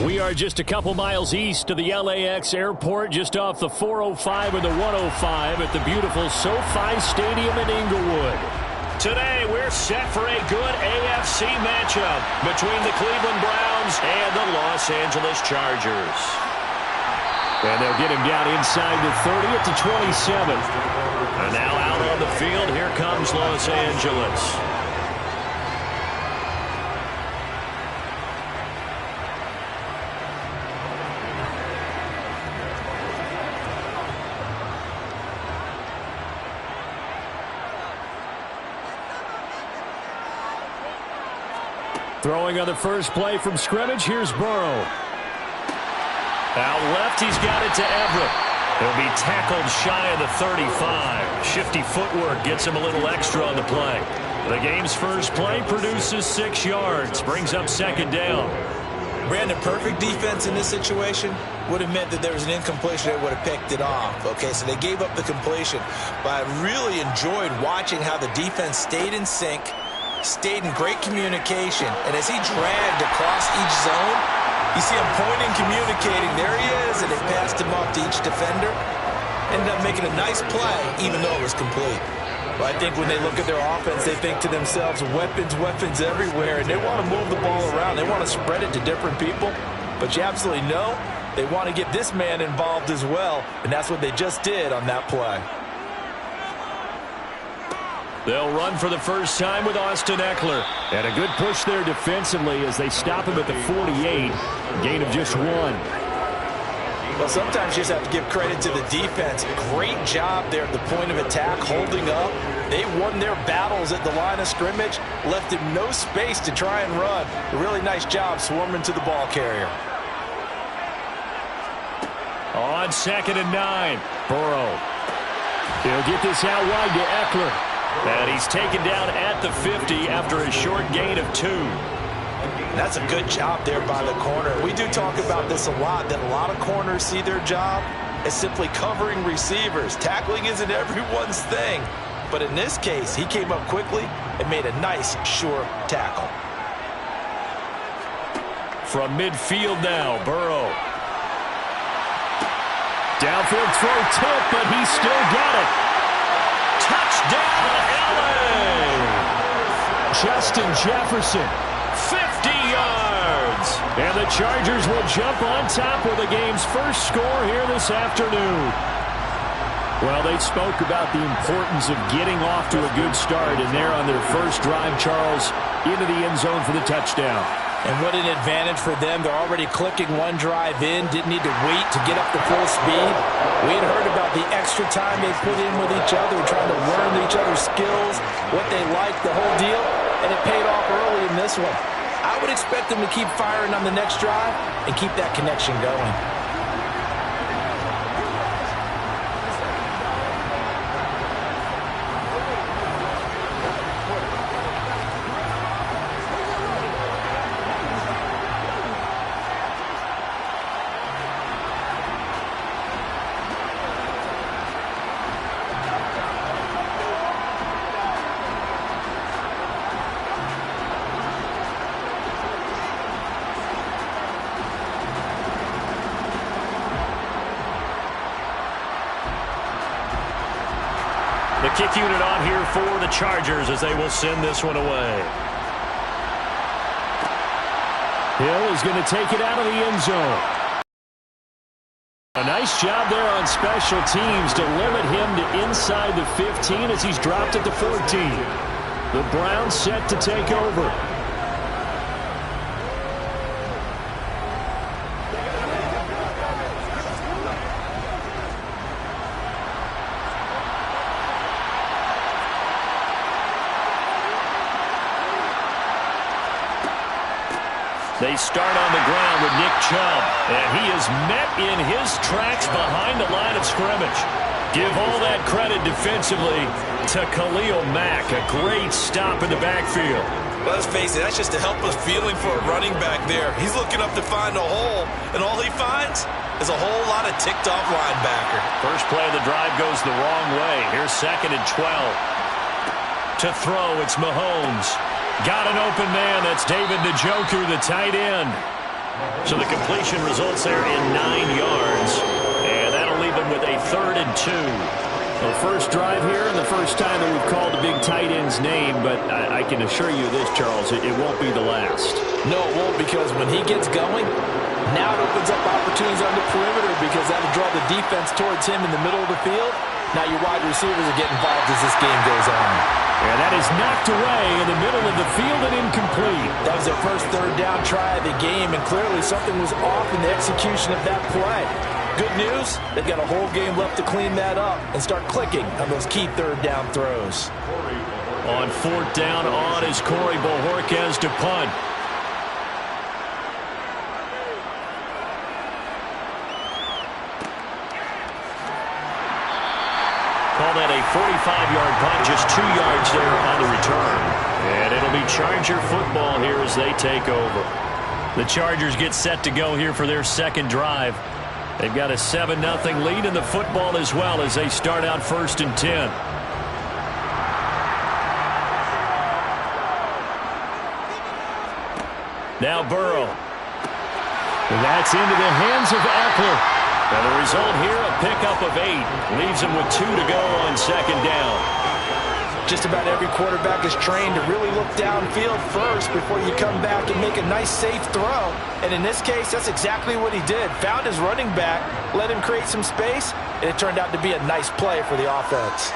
We are just a couple miles east of the LAX airport, just off the 405 and the 105 at the beautiful SoFi Stadium in Inglewood. Today, we're set for a good AFC matchup between the Cleveland Browns and the Los Angeles Chargers. And they'll get him down inside the 30 at the 27. And now out on the field, here comes Los Angeles. Throwing on the first play from scrimmage, here's Burrow. Out left, he's got it to Everett. He'll be tackled shy of the 35. Shifty footwork gets him a little extra on the play. The game's first play produces 6 yards, brings up second down. Brandon, perfect defense in this situation would have meant that there was an incompletion that would have picked it off. Okay, so they gave up the completion. But I really enjoyed watching how the defense stayed in sync, stayed in great communication, and as he dragged across each zone, you see him pointing, communicating. There he is, and they passed him off to each defender. Ended up making a nice play, even though it was complete. Well, I think when they look at their offense, they think to themselves, weapons, weapons everywhere, and they want to move the ball around. They want to spread it to different people, but you absolutely know they want to get this man involved as well, and that's what they just did on that play. They'll run for the first time with Austin Ekeler. And a good push there defensively as they stop him at the 48. Gain of just 1. Well, sometimes you just have to give credit to the defense. Great job there at the point of attack, holding up. They won their battles at the line of scrimmage, left him no space to try and run. A really nice job swarming to the ball carrier. On 2nd and 9, Burrow. He'll get this out wide to Ekeler. And he's taken down at the 50 after a short gain of 2. That's a good job there by the corner. We do talk about this a lot, that a lot of corners see their job as simply covering receivers. Tackling isn't everyone's thing. But in this case, he came up quickly and made a nice, sure tackle. From midfield now, Burrow. Downfield throw tip, but he still got it. Touchdown, LA! Justin Jefferson, 50 yards. And the Chargers will jump on top with the game's first score here this afternoon. Well, they spoke about the importance of getting off to a good start, and they're on their first drive, Charles, into the end zone for the touchdown. And what an advantage for them. They're already clicking one drive in, didn't need to wait to get up to full speed. We had heard about the extra time they put in with each other, trying to learn each other's skills, what they like, the whole deal, and it paid off early in this one. I would expect them to keep firing on the next drive and keep that connection going. The kick unit on here for the Chargers as they will send this one away. Hill is going to take it out of the end zone. A nice job there on special teams to limit him to inside the 15 as he's dropped at the 14. The Browns set to take over. They start on the ground with Nick Chubb, and he is met in his tracks behind the line of scrimmage. Give all that credit defensively to Khalil Mack. A great stop in the backfield. Let's face it, that's just a helpless feeling for a running back there. He's looking up to find a hole, and all he finds is a whole lot of ticked-off linebacker. First play of the drive goes the wrong way. Here's 2nd and 12. To throw, it's Mahomes. Got an open man. That's David Njoku, the tight end. So the completion results there in 9 yards. And that'll leave him with a 3rd and 2. The first drive here and the first time that we've called the big tight end's name, but I can assure you this, Charles, it won't be the last. No, it won't, because when he gets going, now it opens up opportunities on the perimeter because that'll draw the defense towards him in the middle of the field. Now your wide receivers are getting involved as this game goes on. And that is knocked away in the middle of the field and incomplete. That was their first 3rd down try of the game, and clearly something was off in the execution of that play. Good news, they've got a whole game left to clean that up and start clicking on those key 3rd down throws. On 4th down on is Corey Bojorquez to punt. Call that a 45-yard punt, just 2 yards there on the return. And it'll be Charger football here as they take over. The Chargers get set to go here for their second drive. They've got a 7-0 lead in the football as well as they start out 1st and 10. Now Burrow. And that's into the hands of Eckler. And the result here, a pickup of 8. Leaves him with 2 to go on 2nd down. Just about every quarterback is trained to really look downfield first before you come back and make a nice, safe throw. And in this case, that's exactly what he did. Found his running back, let him create some space, and it turned out to be a nice play for the offense.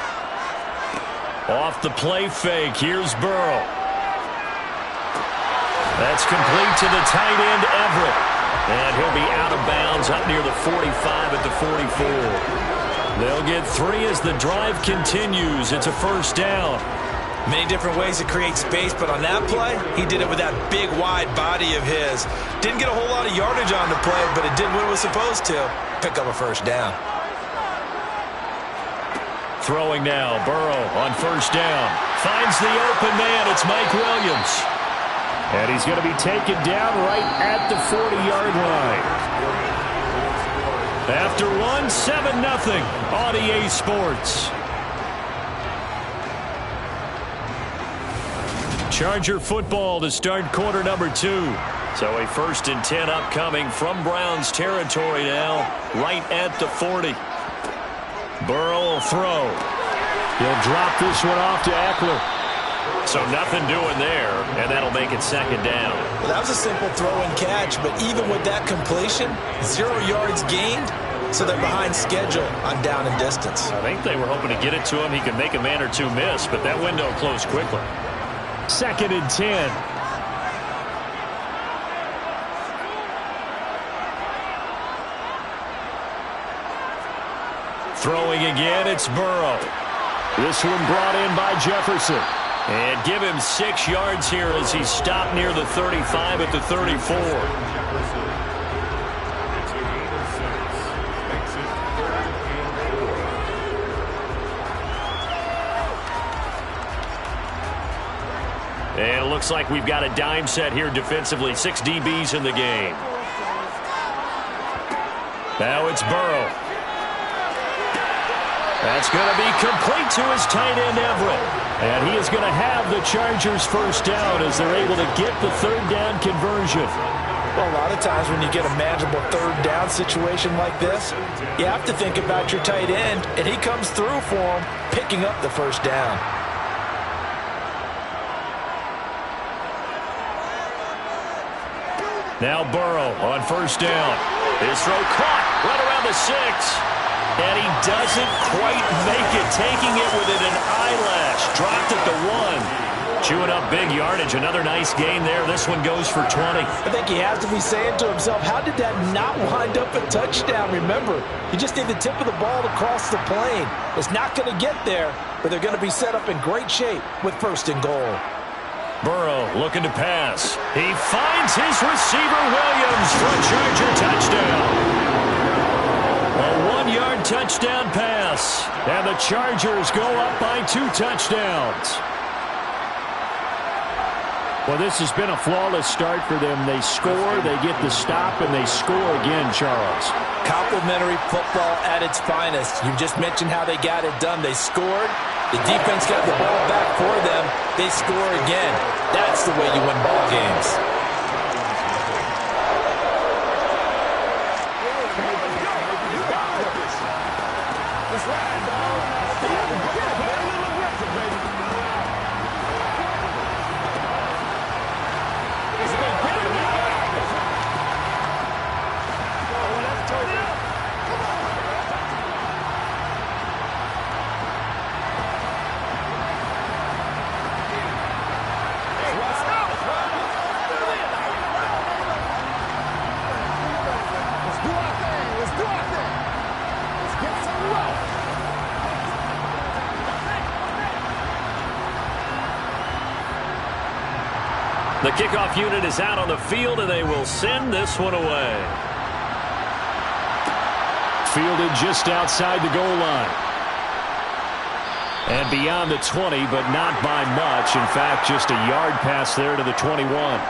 Off the play fake, here's Burrow. That's complete to the tight end, Everett. And he'll be out of bounds up near the 45 at the 44. They'll get 3 as the drive continues. It's a 1st down. Many different ways to create space, but on that play, he did it with that big, wide body of his. Didn't get a whole lot of yardage on the play, but it did what it was supposed to. Pick up a 1st down. Throwing now, Burrow on 1st down. Finds the open man. It's Mike Williams. And he's going to be taken down right at the 40-yard line. After 7-0 on EA Sports. Charger football to start quarter number 2. So a 1st and 10 upcoming from Browns territory now, right at the 40. Burrow will throw. He'll drop this one off to Eckler. So nothing doing there, and that'll make it 2nd down. Well, that was a simple throw and catch, but even with that completion, 0 yards gained, so they're behind schedule on down and distance. I think they were hoping to get it to him. He could make a man or 2 miss, but that window closed quickly. 2nd and 10. Throwing again, it's Burrow. This one brought in by Jefferson. And give him 6 yards here as he stopped near the 35 at the 34. And it looks like we've got a dime set here defensively. 6 DBs in the game. Now it's Burrow. That's going to be complete to his tight end, Everett. And he is going to have the Chargers 1st down as they're able to get the 3rd down conversion. Well, a lot of times when you get a manageable 3rd down situation like this, you have to think about your tight end, and he comes through for him, picking up the 1st down. Now Burrow on 1st down. His throw caught right around the 6. And he doesn't quite make it, taking it within an eyelash. Dropped it to 1. Chewing up big yardage. Another nice gain there. This one goes for 20. I think he has to be saying to himself, how did that not wind up a touchdown? Remember, you just need the tip of the ball to cross the plane. It's not going to get there, but they're going to be set up in great shape with 1st and goal. Burrow looking to pass. He finds his receiver, Williams, for a Charger touchdown. A 1-yard touchdown pass. And the Chargers go up by 2 touchdowns. Well, this has been a flawless start for them. They score, they get the stop, and they score again, Charles. Complimentary football at its finest. You just mentioned how they got it done. They scored. The defense got the ball back for them. They score again. That's the way you win ball games. The kickoff unit is out on the field, and they will send this one away. Fielded just outside the goal line. And beyond the 20, but not by much. In fact, just a yard pass there to the 21.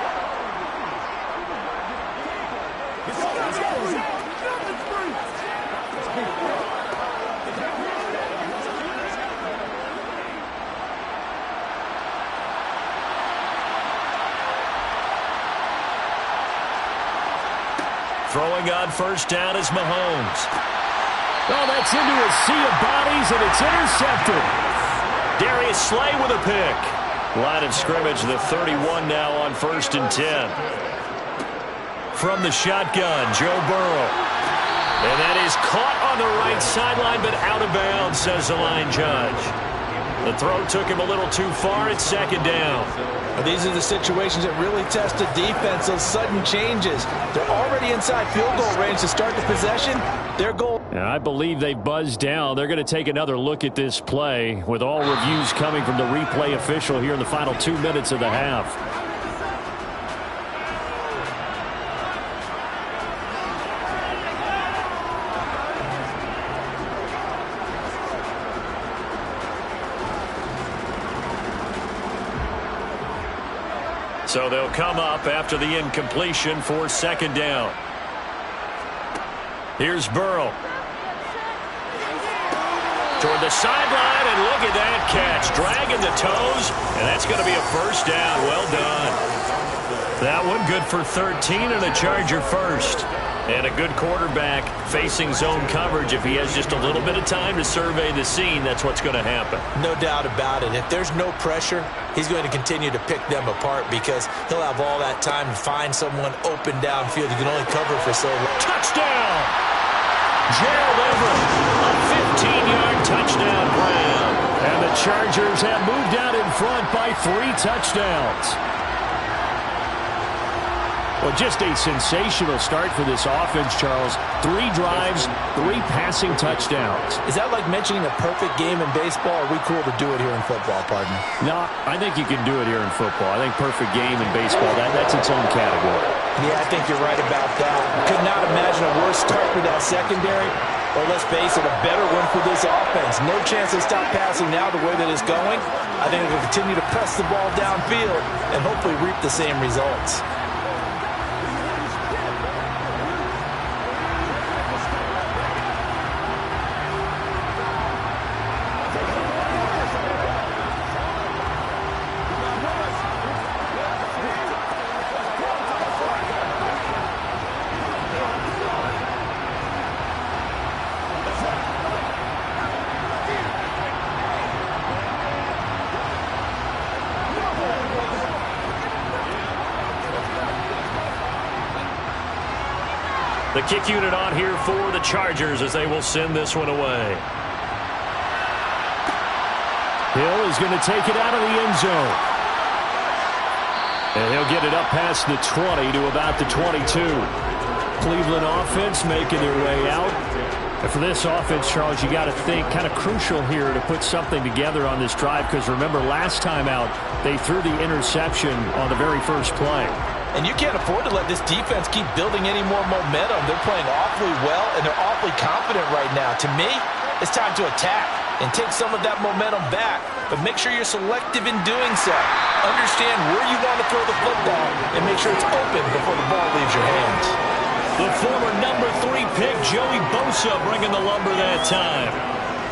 Throwing on first down is Mahomes. Oh, that's into a sea of bodies, and it's intercepted. Darius Slay with a pick. Line of scrimmage, the 31 now on 1st and 10. From the shotgun, Joe Burrow. And that is caught on the right sideline, but out of bounds, says the line judge. The throw took him a little too far. It's 2nd down. These are the situations that really test the defense, those sudden changes. They're already inside field goal range to start the possession. Their goal. And I believe they've buzzed down. They're going to take another look at this play with all reviews coming from the replay official here in the final 2 minutes of the half. So they'll come up after the incompletion for 2nd down. Here's Burrow. Toward the sideline, and look at that catch. Dragging the toes, and that's going to be a 1st down. Well done. That one good for 13 and a Charger first. And a good quarterback facing zone coverage. If he has just a little bit of time to survey the scene, that's what's going to happen. No doubt about it. If there's no pressure, he's going to continue to pick them apart because he'll have all that time to find someone open downfield. He can only cover for so long. Touchdown! Gerald Everett, a 15-yard touchdown grab. And the Chargers have moved out in front by 3 touchdowns. Well, just a sensational start for this offense, Charles. 3 drives, 3 passing touchdowns. Is that like mentioning a perfect game in baseball? Or are we cool to do it here in football, partner? No, I think you can do it here in football. I think perfect game in baseball, that's its own category. Yeah, I think you're right about that. Could not imagine a worse start for that secondary. Or let's face it, a better one for this offense. No chance they stop passing now the way that it's going. I think they'll continue to press the ball downfield and hopefully reap the same results. The kick unit on here for the Chargers as they will send this one away. Hill is going to take it out of the end zone. And he'll get it up past the 20 to about the 22. Cleveland offense making their way out. And for this offense, Charles, you got to think kind of crucial here to put something together on this drive because remember last time out they threw the interception on the very first play. And you can't afford to let this defense keep building any more momentum. They're playing awfully well, and they're awfully confident right now. To me, it's time to attack and take some of that momentum back. But make sure you're selective in doing so. Understand where you want to throw the football and make sure it's open before the ball leaves your hands. The former number 3 pick, Joey Bosa, bringing the lumber that time.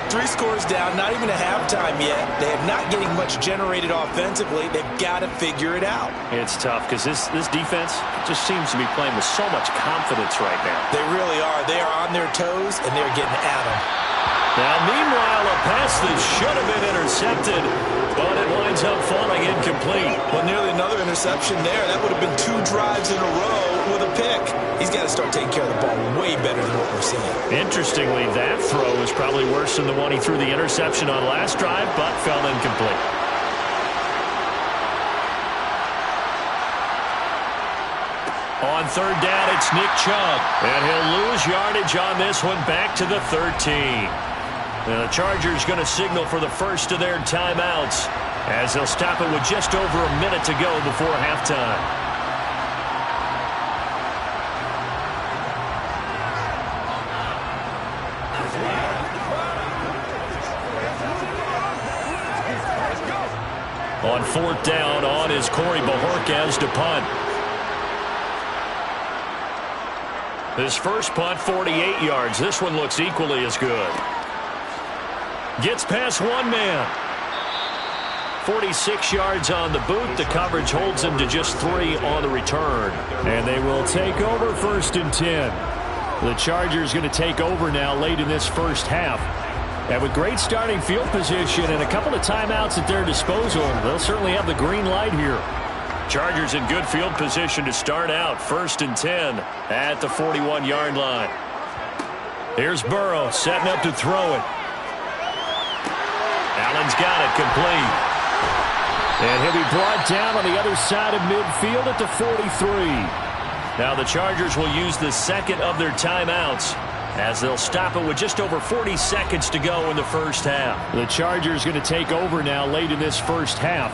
3 scores down, not even a halftime yet. They are not getting much generated offensively. They've got to figure it out. It's tough because this defense just seems to be playing with so much confidence right now. They really are. They are on their toes, and they're getting at them. Now, meanwhile, a pass that should have been intercepted, but it winds up falling incomplete. Well, nearly another interception there. That would have been 2 drives in a row with a pick. He's got to start taking care of the ball way better than what we're seeing. Interestingly, that throw is probably worse than the one he threw the interception on last drive, but fell incomplete. On 3rd down, it's Nick Chubb. And he'll lose yardage on this one back to the 13. And the Chargers going to signal for the first of their timeouts as they'll stop it with just over a minute to go before halftime. On fourth down, on is Corey Bojorquez to punt. His first punt, 48 yards. This one looks equally as good. Gets past one man. 46 yards on the boot. The coverage holds him to just 3 on the return. And they will take over 1st and 10. The Chargers going to take over now late in this first half. And with great starting field position and a couple of timeouts at their disposal, they'll certainly have the green light here. Chargers in good field position to start out. 1st and 10 at the 41-yard line. Here's Burrow setting up to throw it. Allen's got it complete. And he'll be brought down on the other side of midfield at the 43. Now the Chargers will use the second of their timeouts, as they'll stop it with just over 40 seconds to go in the first half. The Chargers going to take over now late in this first half.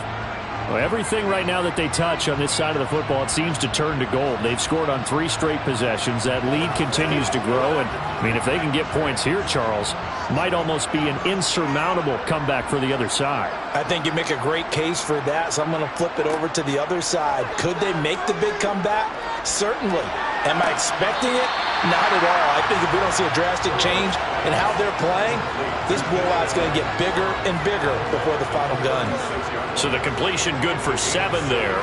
Well, everything right now that they touch on this side of the football, it seems to turn to gold. They've scored on 3 straight possessions. That lead continues to grow. And, I mean, if they can get points here, Charles, might almost be an insurmountable comeback for the other side. I think you make a great case for that, so I'm going to flip it over to the other side. Could they make the big comeback? Certainly. Am I expecting it? Not at all. I think if we don't see a drastic change in how they're playing, this blowout's going to get bigger and bigger before the final gun. So the completion good for 7 there,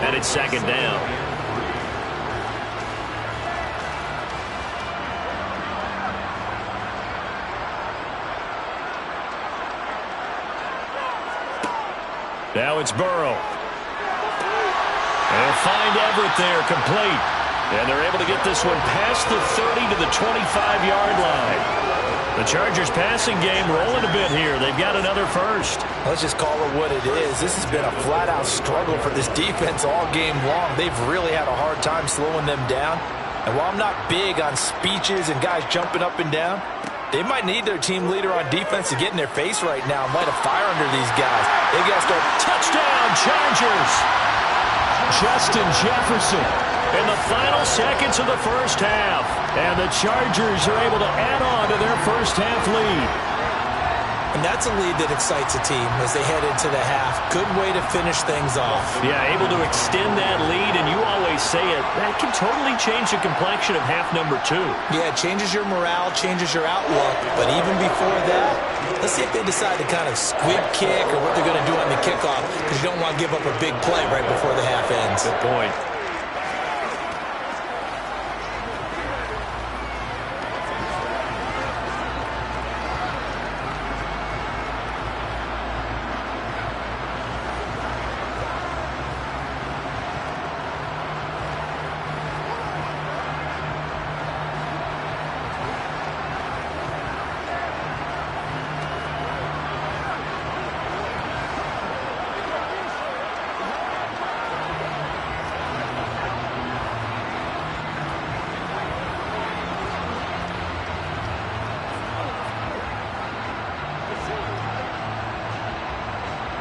and it's 2nd down. Now it's Burrow. They'll find Everett there, complete. And they're able to get this one past the 30 to the 25-yard line. The Chargers passing game rolling a bit here. They've got another first. Let's just call it what it is. This has been a flat-out struggle for this defense all game long. They've really had a hard time slowing them down. And while I'm not big on speeches and guys jumping up and down, they might need their team leader on defense to get in their face right now and light a fire under these guys. They got to start. Touchdown, Chargers! Justin Jefferson in the final seconds of the first half. And the Chargers are able to add on to their first half lead. And that's a lead that excites a team as they head into the half. Good way to finish things off. Yeah, able to extend that lead, and you always say it, that can totally change the complexion of half number 2. Yeah, it changes your morale, changes your outlook. But even before that, let's see if they decide to kind of squib kick or what they're going to do on the kickoff, because you don't want to give up a big play right before the half ends. Good point.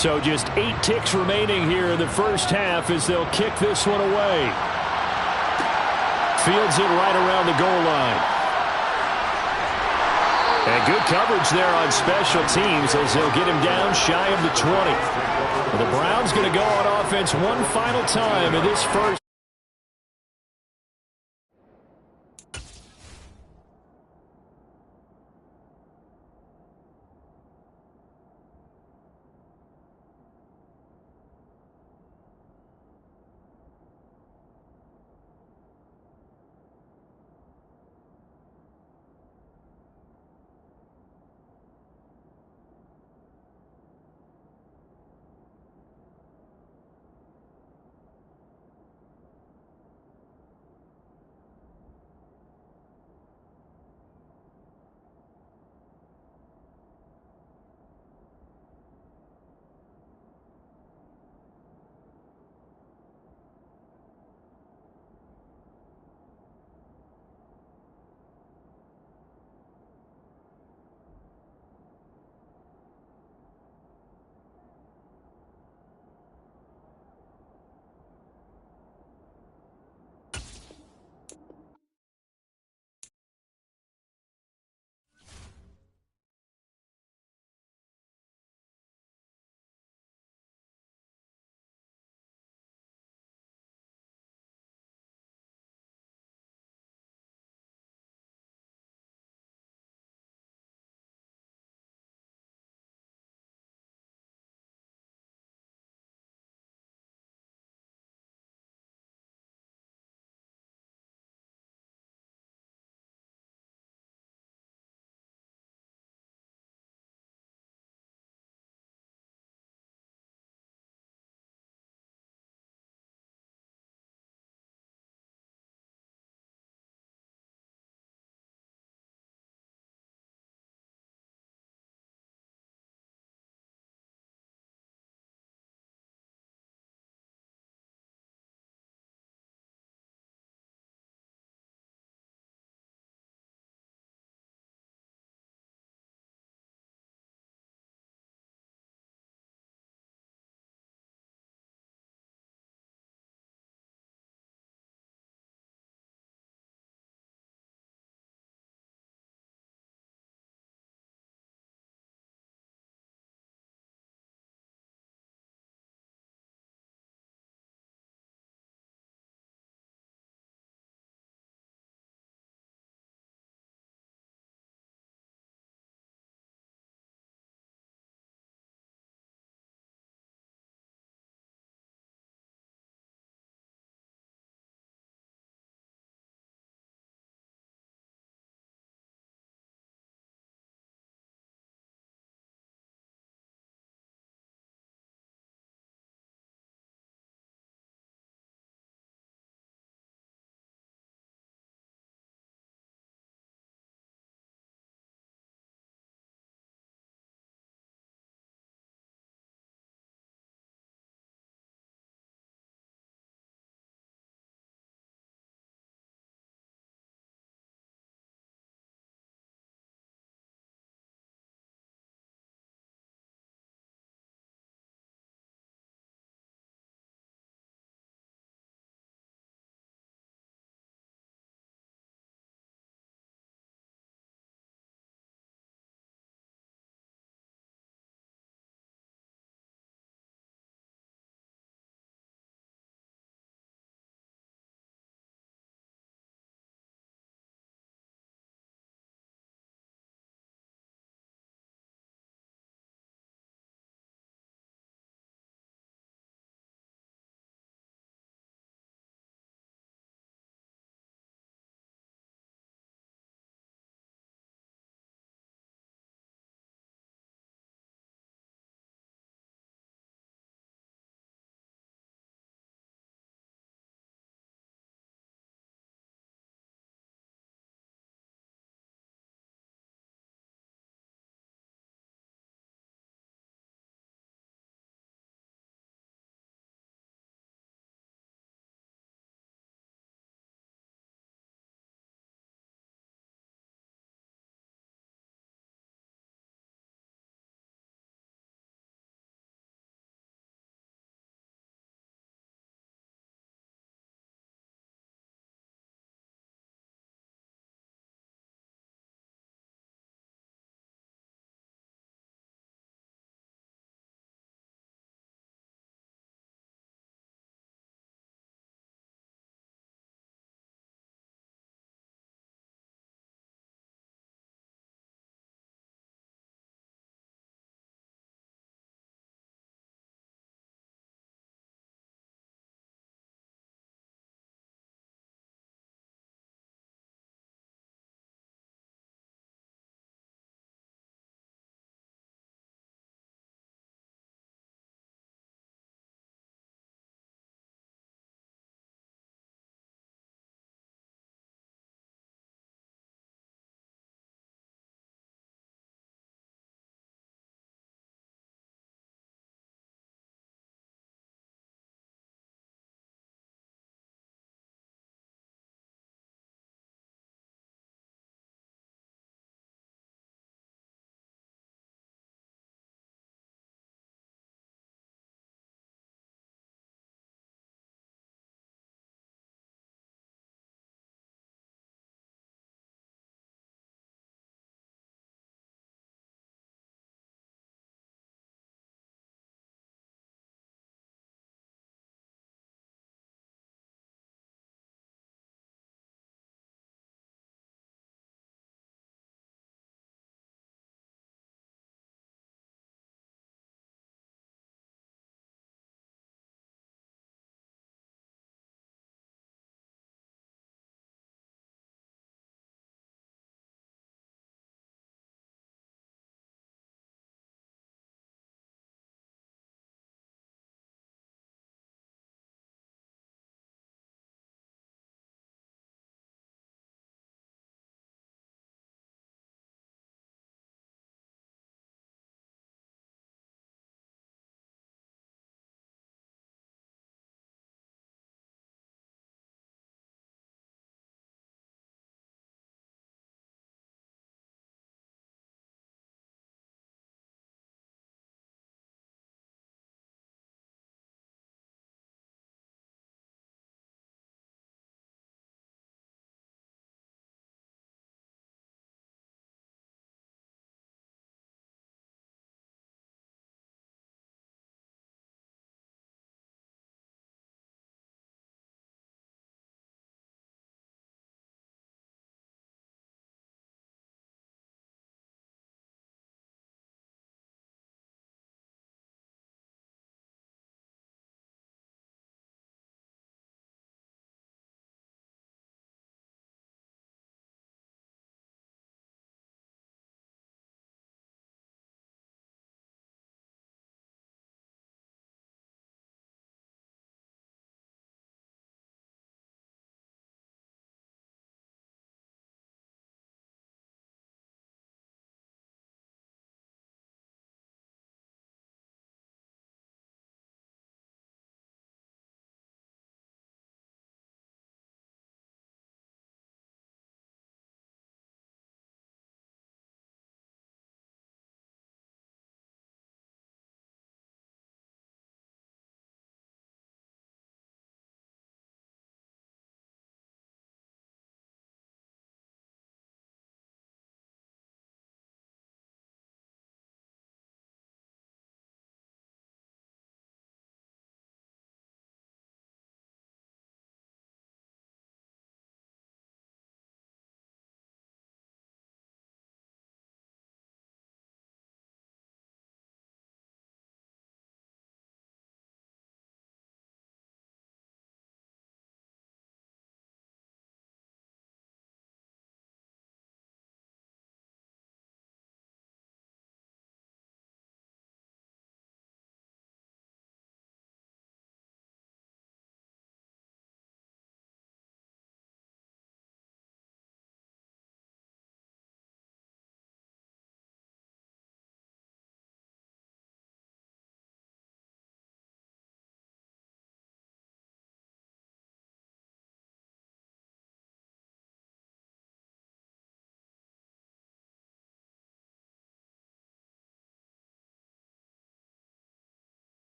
So just 8 ticks remaining here in the first half as they'll kick this one away. Fields it right around the goal line. And good coverage there on special teams as they'll get him down shy of the 20. The Browns going to go on offense one final time in this first.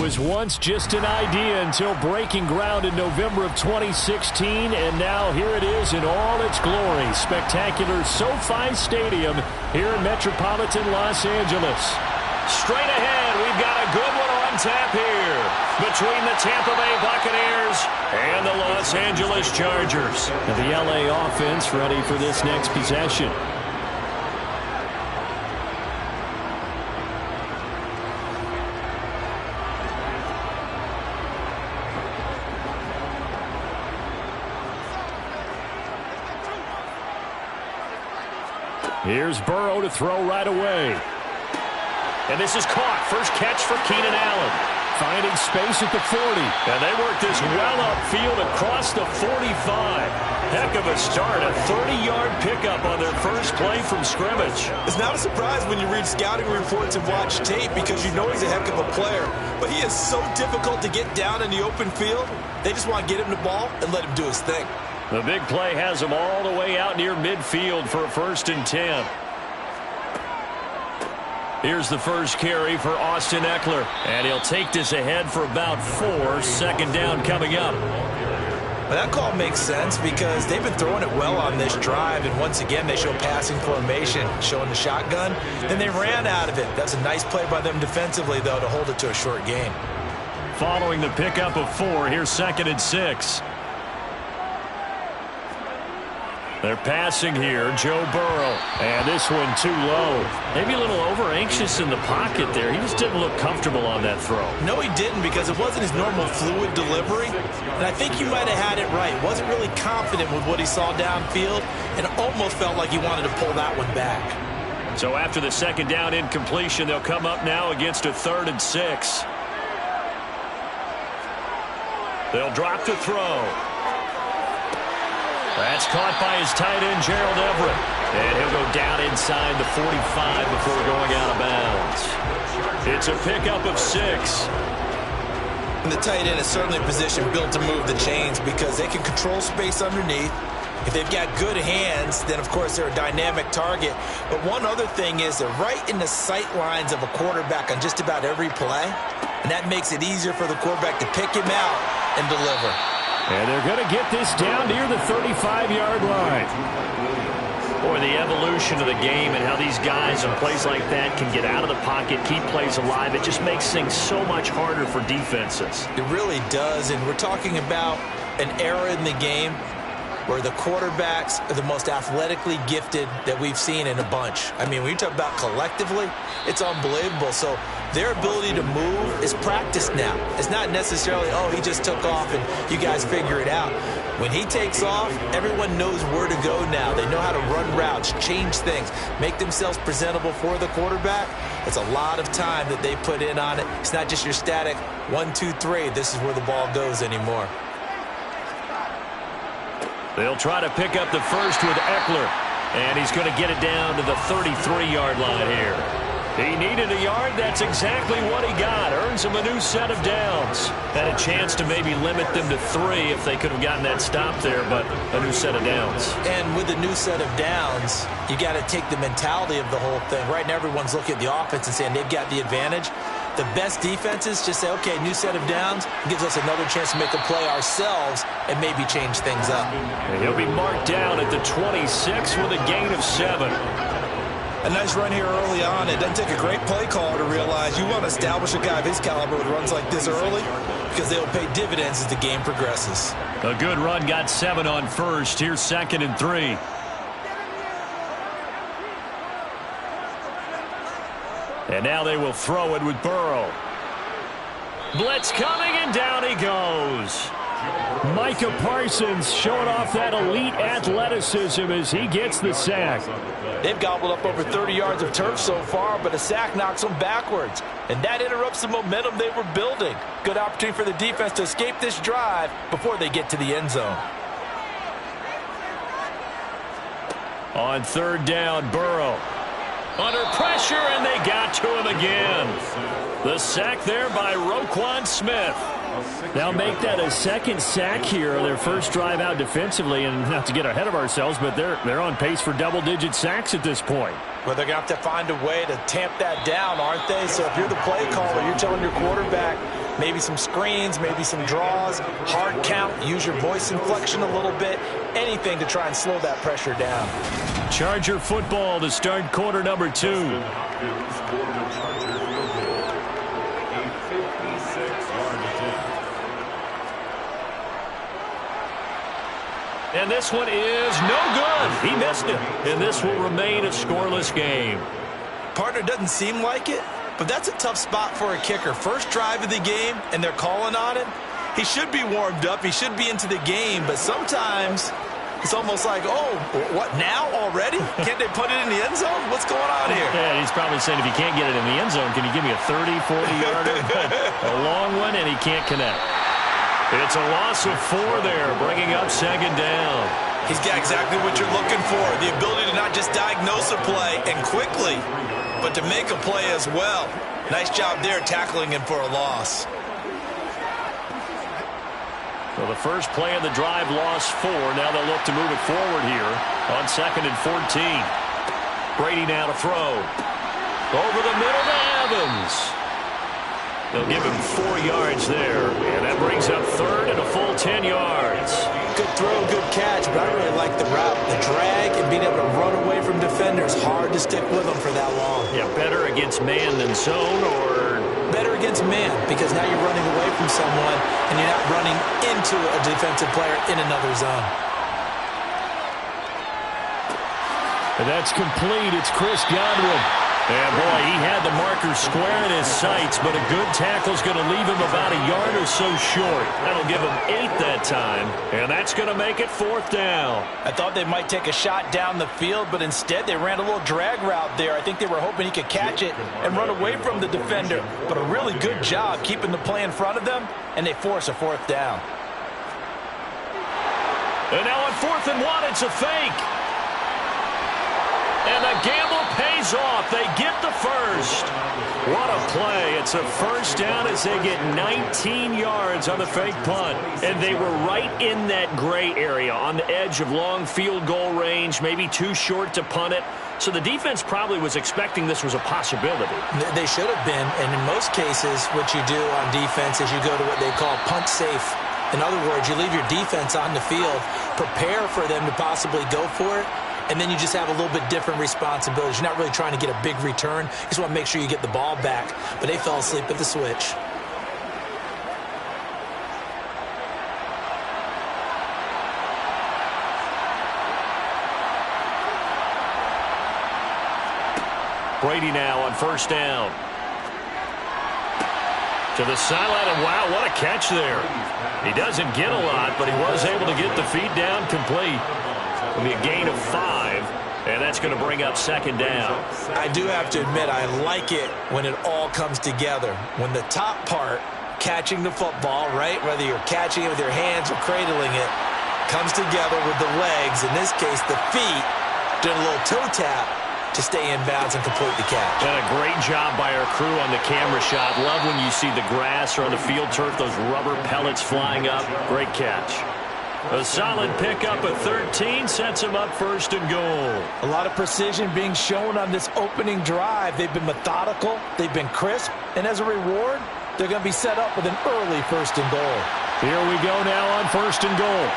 was once just an idea until breaking ground in November of 2016, and now here it is in all its glory. Spectacular SoFi Stadium here in metropolitan Los Angeles. Straight ahead, we've got a good one on tap here between the Tampa Bay Buccaneers and the Los Angeles Chargers. And the LA offense ready for this next possession. Here's Burrow to throw right away. And this is caught. First catch for Keenan Allen. Finding space at the 40. And they work this well upfield across the 45. Heck of a start. A 30-yard pickup on their first play from scrimmage. It's not a surprise when you read scouting reports and watch tape because you know he's a heck of a player. But he is so difficult to get down in the open field. They just want to get him the ball and let him do his thing. The big play has him all the way out near midfield for a 1st and 10. Here's the first carry for Austin Ekeler. And he'll take this ahead for about 4. 2nd down coming up. Well, that call makes sense because they've been throwing it well on this drive. And once again, they show passing formation, showing the shotgun. Then they ran out of it. That's a nice play by them defensively, though, to hold it to a short gain. Following the pickup of 4, here's 2nd and 6. They're passing here, Joe Burrow. And this one too low. Maybe a little over-anxious in the pocket there. He just didn't look comfortable on that throw. No, he didn't because it wasn't his normal fluid delivery. And I think you might have had it right. Wasn't really confident with what he saw downfield and almost felt like he wanted to pull that one back. So after the 2nd down incompletion, they'll come up now against a 3rd and 6. They'll drop to throw. That's caught by his tight end, Gerald Everett. And he'll go down inside the 45 before going out of bounds. It's a pickup of 6. And the tight end is certainly a position built to move the chains because they can control space underneath. If they've got good hands, then, of course, they're a dynamic target. But one other thing is they're right in the sight lines of a quarterback on just about every play. And that makes it easier for the quarterback to pick him out and deliver. And they're going to get this down near the 35-yard line. Boy, the evolution of the game and how these guys in plays like that can get out of the pocket, keep plays alive, it just makes things so much harder for defenses. It really does, and we're talking about an era in the game where the quarterbacks are the most athletically gifted that we've seen in a bunch. I mean, when you talk about collectively, it's unbelievable. So their ability to move is practiced now. It's not necessarily, oh, he just took off and you guys figure it out. When he takes off, everyone knows where to go now. They know how to run routes, change things, make themselves presentable for the quarterback. It's a lot of time that they put in on it. It's not just your static 1, 2, 3. This is where the ball goes anymore. They'll try to pick up the first with Ekeler, and he's going to get it down to the 33-yard line here. He needed a yard. That's exactly what he got. Earns him a new set of downs. Had a chance to maybe limit them to 3 if they could have gotten that stop there, but a new set of downs. And with a new set of downs, you got to take the mentality of the whole thing. Right now, everyone's looking at the offense and saying they've got the advantage. The best defenses just say, okay, new set of downs. It gives us another chance to make a play ourselves and maybe change things up. And he'll be marked down at the 26 with a gain of 7. A nice run here early on. It doesn't take a great play caller to realize you want to establish a guy of his caliber with runs like this early because they'll pay dividends as the game progresses. A good run, got 7 on first. Here's 2nd and 3. And now they will throw it with Burrow. Blitz coming, and down he goes. Micah Parsons showing off that elite athleticism as he gets the sack. They've gobbled up over 30 yards of turf so far, but a sack knocks them backwards. And that interrupts the momentum they were building. Good opportunity for the defense to escape this drive before they get to the end zone. On 3rd down, Burrow. Under pressure, and they got to him again. The sack there by Roquan Smith. They'll make that a 2nd sack here on their first drive out defensively, and not to get ahead of ourselves, but they're on pace for double-digit sacks at this point. Well, they're going to have to find a way to tamp that down, aren't they? So if you're the play caller, you're telling your quarterback, Maybe some screens, maybe some draws, hard count, use your voice inflection a little bit, anything to try and slow that pressure down. Charger football to start quarter number 2. And this one is no good. He missed it. And this will remain a scoreless game. Partner, doesn't seem like it, but that's a tough spot for a kicker. First drive of the game, and they're calling on him. He should be warmed up. He should be into the game, but sometimes it's almost like, oh, what, now already? Can't they put it in the end zone? What's going on here? Yeah, he's probably saying, if you can't get it in the end zone, can you give me a 30, 40-yarder? A long one, and he can't connect. It's a loss of 4 there, bringing up second down. He's got exactly what you're looking for, the ability to not just diagnose a play and quickly, but to make a play as well. Nice job there tackling him for a loss. So the first play of the drive lost 4. Now they'll look to move it forward here on 2nd and 14. Brady now to throw. Over the middle to Evans. They'll give him 4 yards there, and that brings up 3rd and a full 10 yards. Good throw, good catch, but I really like the route. The drag and being able to run away from defenders. Hard to stick with them for that long. Yeah, better against man than zone, or? Better against man, because now you're running away from someone, and you're not running into a defensive player in another zone. And that's complete. It's Chris Godwin. And, boy, he had the marker square in his sights, but a good tackle's going to leave him about a yard or so short. That'll give him 8 that time, and that's going to make it 4th down. I thought they might take a shot down the field, but instead they ran a little drag route there. I think they were hoping he could catch it and run away from the defender, but a really good job keeping the play in front of them, and they force a 4th down. And now on 4th and 1, it's a fake. And the gamble pays off. They get the first. What a play. It's a first down as they get 19 yards on the fake punt. And they were right in that gray area on the edge of long field goal range, maybe too short to punt it. So the defense probably was expecting this was a possibility. They should have been. And in most cases, what you do on defense is you go to what they call punt safe. In other words, you leave your defense on the field, prepare for them to possibly go for it, and then you just have a little bit different responsibilities. You're not really trying to get a big return. You just want to make sure you get the ball back. But they fell asleep at the switch. Brady now on 1st down. To the sideline, and wow, what a catch there. He doesn't get a lot, but he was able to get the feet down complete. It'll be a gain of 5, and that's going to bring up 2nd down. I do have to admit, I like it when it all comes together. When the top part, catching the football, right, whether you're catching it with your hands or cradling it, comes together with the legs, in this case the feet, doing a little toe tap to stay in bounds and complete the catch. And a great job by our crew on the camera shot. Love when you see the grass or on the field turf, those rubber pellets flying up. Great catch. A solid pickup at 13 sets him up 1st and goal. A lot of precision being shown on this opening drive. They've been methodical, they've been crisp, and as a reward, they're going to be set up with an early 1st and goal. Here we go now on 1st and goal.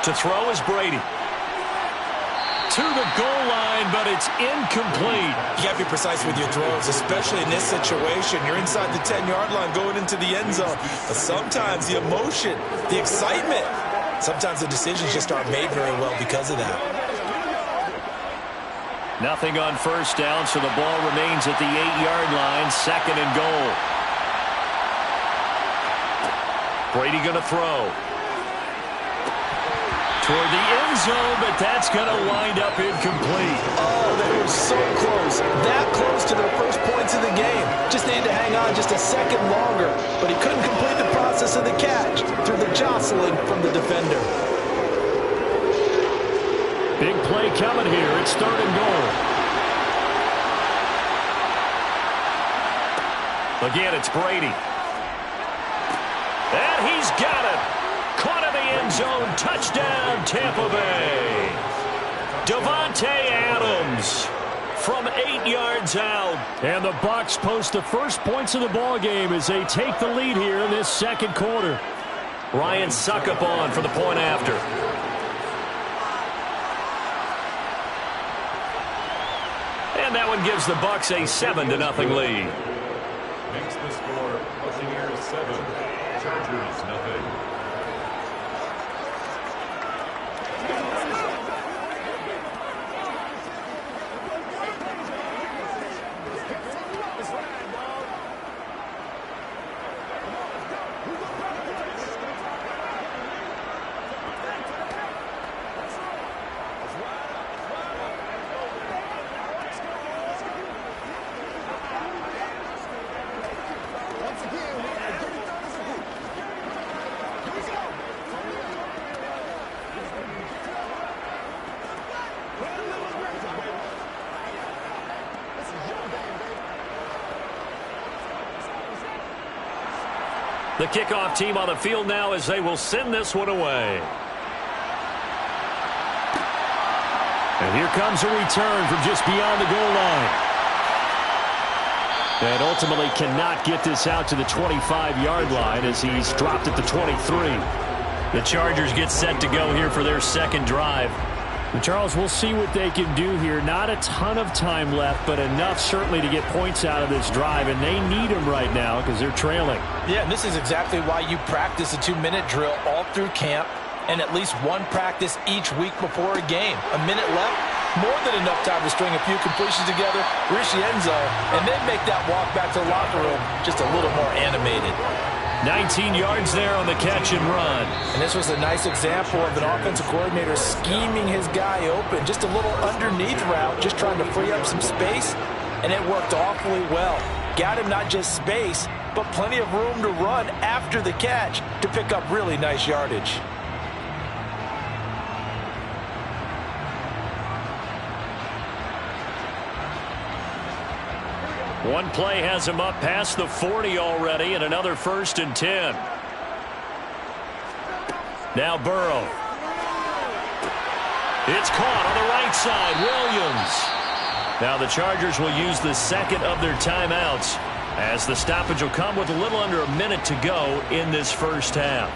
To throw is Brady. To the goal line, but it's incomplete. You got to be precise with your throws, especially in this situation. You're inside the 10-yard line going into the end zone. But sometimes the emotion, the excitement, sometimes the decisions just aren't made very well because of that. Nothing on 1st down, so the ball remains at the 8-yard line, 2nd and goal. Brady going to throw. Toward the end zone, but that's going to wind up incomplete. Oh, they were so close. That close to their first points of the game. Just needed to hang on just a second longer. But he couldn't complete the process of the catch through the jostling from the defender. Big play coming here. It's 3rd and goal. Again, it's Brady. And he's got it. Caught in the end zone. Touchdown, Tampa Bay. Davante Adams. from 8 yards out. And the Bucs post the first points of the ball game as they take the lead here in this second quarter. Ryan Succop on for the point after. And that one gives the Bucs a 7-0 lead. Makes the score Buccaneers 7, Chargers 0. The kickoff team on the field now as they will send this one away. And here comes a return from just beyond the goal line. And ultimately cannot get this out to the 25-yard line as he's dropped at the 23. The Chargers get set to go here for their second drive. And Charles, we'll see what they can do here. Not a ton of time left, but enough certainly to get points out of this drive, and they need them right now because they're trailing. Yeah, and this is exactly why you practice a 2-minute drill all through camp and at least one practice each week before a game. A minute left, more than enough time to string a few completions together, reach the end zone, and then make that walk back to the locker room just a little more animated. 19 yards there on the catch and run. And this was a nice example of an offensive coordinator scheming his guy open. Just a little underneath route, just trying to free up some space, and it worked awfully well. Got him not just space, but plenty of room to run after the catch to pick up really nice yardage. One play has him up past the 40 already, and another 1st and 10. Now Burrow. It's caught on the right side. Williams. Now the Chargers will use the second of their timeouts as the stoppage will come with a little under a minute to go in this first half.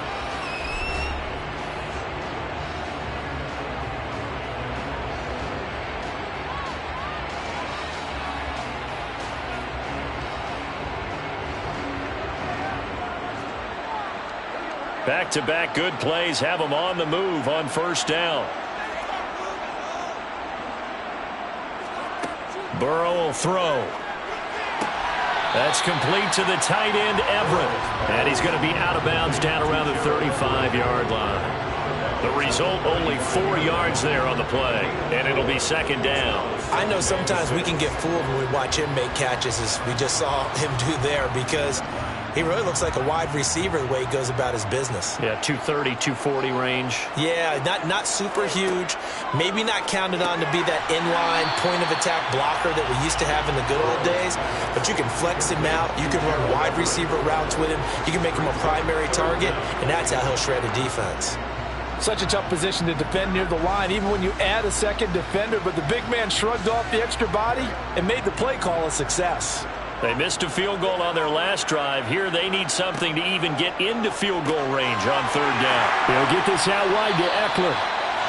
Back-to-back good plays have them on the move on first down. Burrow will throw. That's complete to the tight end, Everett. And he's going to be out of bounds down around the 35-yard line. The result, only 4 yards there on the play, and it'll be second down. I know sometimes we can get fooled when we watch him make catches, as we just saw him do there, because he really looks like a wide receiver the way he goes about his business. Yeah, 230, 240 range. Yeah, not super huge. Maybe not counted on to be that inline point-of-attack blocker that we used to have in the good old days. But you can flex him out. You can run wide receiver routes with him. You can make him a primary target, and that's how he'll shred a defense. Such a tough position to defend near the line, even when you add a second defender. But the big man shrugged off the extra body and made the play call a success. They missed a field goal on their last drive. Here they need something to even get into field goal range on third down. They'll get this out wide to Eckler.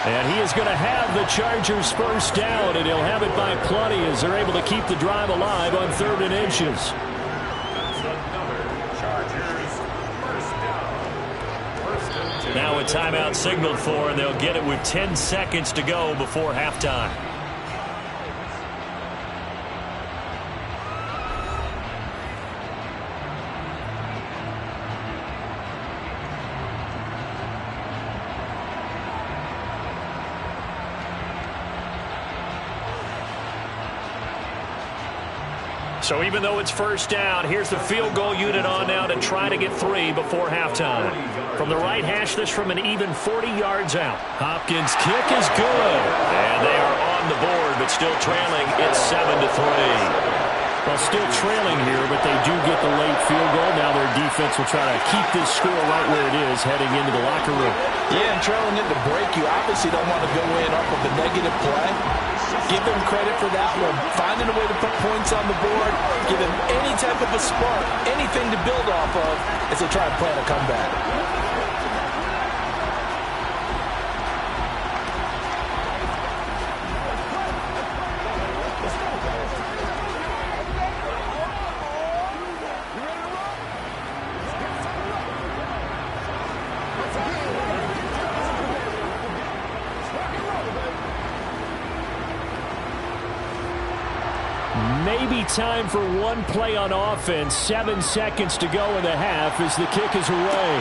And he is going to have the Chargers first down, and he'll have it by plenty as they're able to keep the drive alive on 3rd and inches. Now a timeout signaled for, and they'll get it with 10 seconds to go before halftime. So even though it's first down, here's the field goal unit on now to try to get 3 before halftime. From the right hash, this from an even 40 yards out. Hopkins' kick is good. And they are on the board, but still trailing. It's 7-3. Well, still trailing here, but they do get the late field goal. Now their defense will try to keep this score right where it is heading into the locker room. Yeah, and trailing it to break, you obviously don't want to go in up with a negative play. Give them credit for that one. Finding a way to put points on the board, give them any type of a spark, anything to build off of as they try and plan a comeback. Maybe time for one play on offense. 7 seconds to go in the half as the kick is away.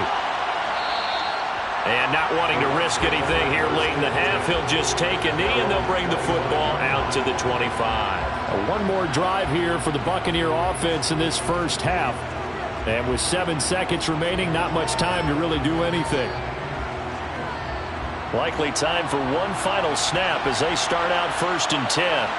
And not wanting to risk anything here late in the half, he'll just take a knee and they'll bring the football out to the 25. One more drive here for the Buccaneer offense in this first half. And with 7 seconds remaining, not much time to really do anything. Likely time for one final snap as they start out 1st and 10.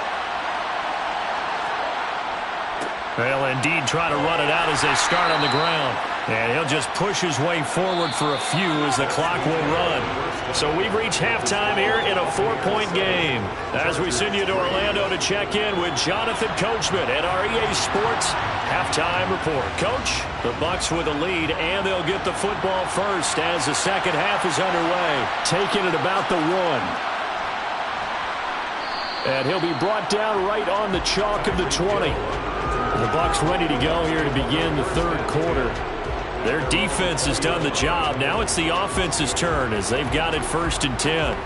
They'll indeed try to run it out as they start on the ground. And he'll just push his way forward for a few as the clock will run. So we've reached halftime here in a 4-point game. As we send you to Orlando to check in with Jonathan Coachman at our EA Sports Halftime Report. Coach, the Bucs with a lead, and they'll get the football first as the second half is underway. Taking it about the 1. And he'll be brought down right on the chalk of the 20. The Bucs ready to go here to begin the third quarter. Their defense has done the job. Now it's the offense's turn as they've got it 1st and 10.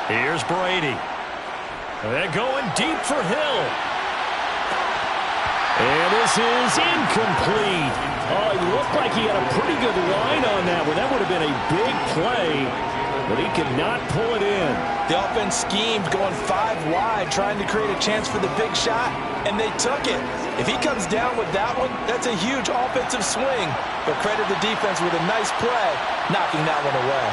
Here's Brady. They're going deep for Hill. And this is incomplete. Oh, it looked like he had a pretty good line on that one. That would have been a big play, but he could not pull it in. The offense schemed going 5 wide, trying to create a chance for the big shot, and they took it. If he comes down with that one, that's a huge offensive swing. But credit the defense with a nice play, knocking that one away.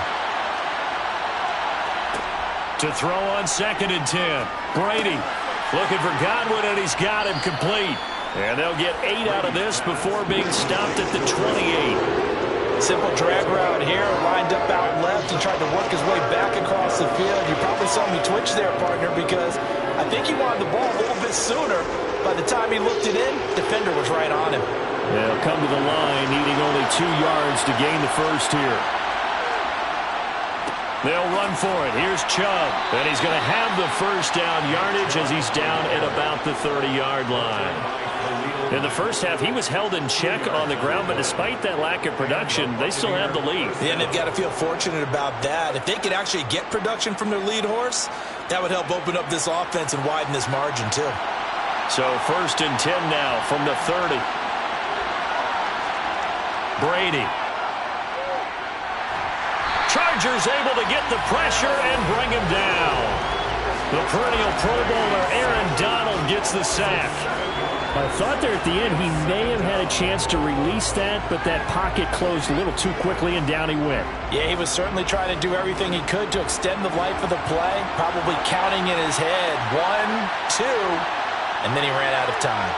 To throw on 2nd and 10. Brady looking for Godwin, and he's got him complete. And they'll get 8 out of this before being stopped at the 28. Simple drag route here, lined up out left. He tried to work his way back across the field. You probably saw me twitch there, partner, because I think he wanted the ball a little bit sooner. By the time he looked it in, defender was right on him. They'll come to the line, needing only 2 yards to gain the first here. They'll run for it. Here's Chubb. And he's going to have the first down yardage as he's down at about the 30-yard line. In the first half, he was held in check on the ground, but despite that lack of production, they still have the lead. Yeah, and they've got to feel fortunate about that. If they could actually get production from their lead horse, that would help open up this offense and widen this margin, too. So 1st and 10 now from the 30. Brady. Chargers able to get the pressure and bring him down. The perennial Pro Bowler Aaron Donald gets the sack. I thought there at the end he may have had a chance to release that, but that pocket closed a little too quickly, and down he went. Yeah, he was certainly trying to do everything he could to extend the life of the play, probably counting in his head 1, 2, and then he ran out of time.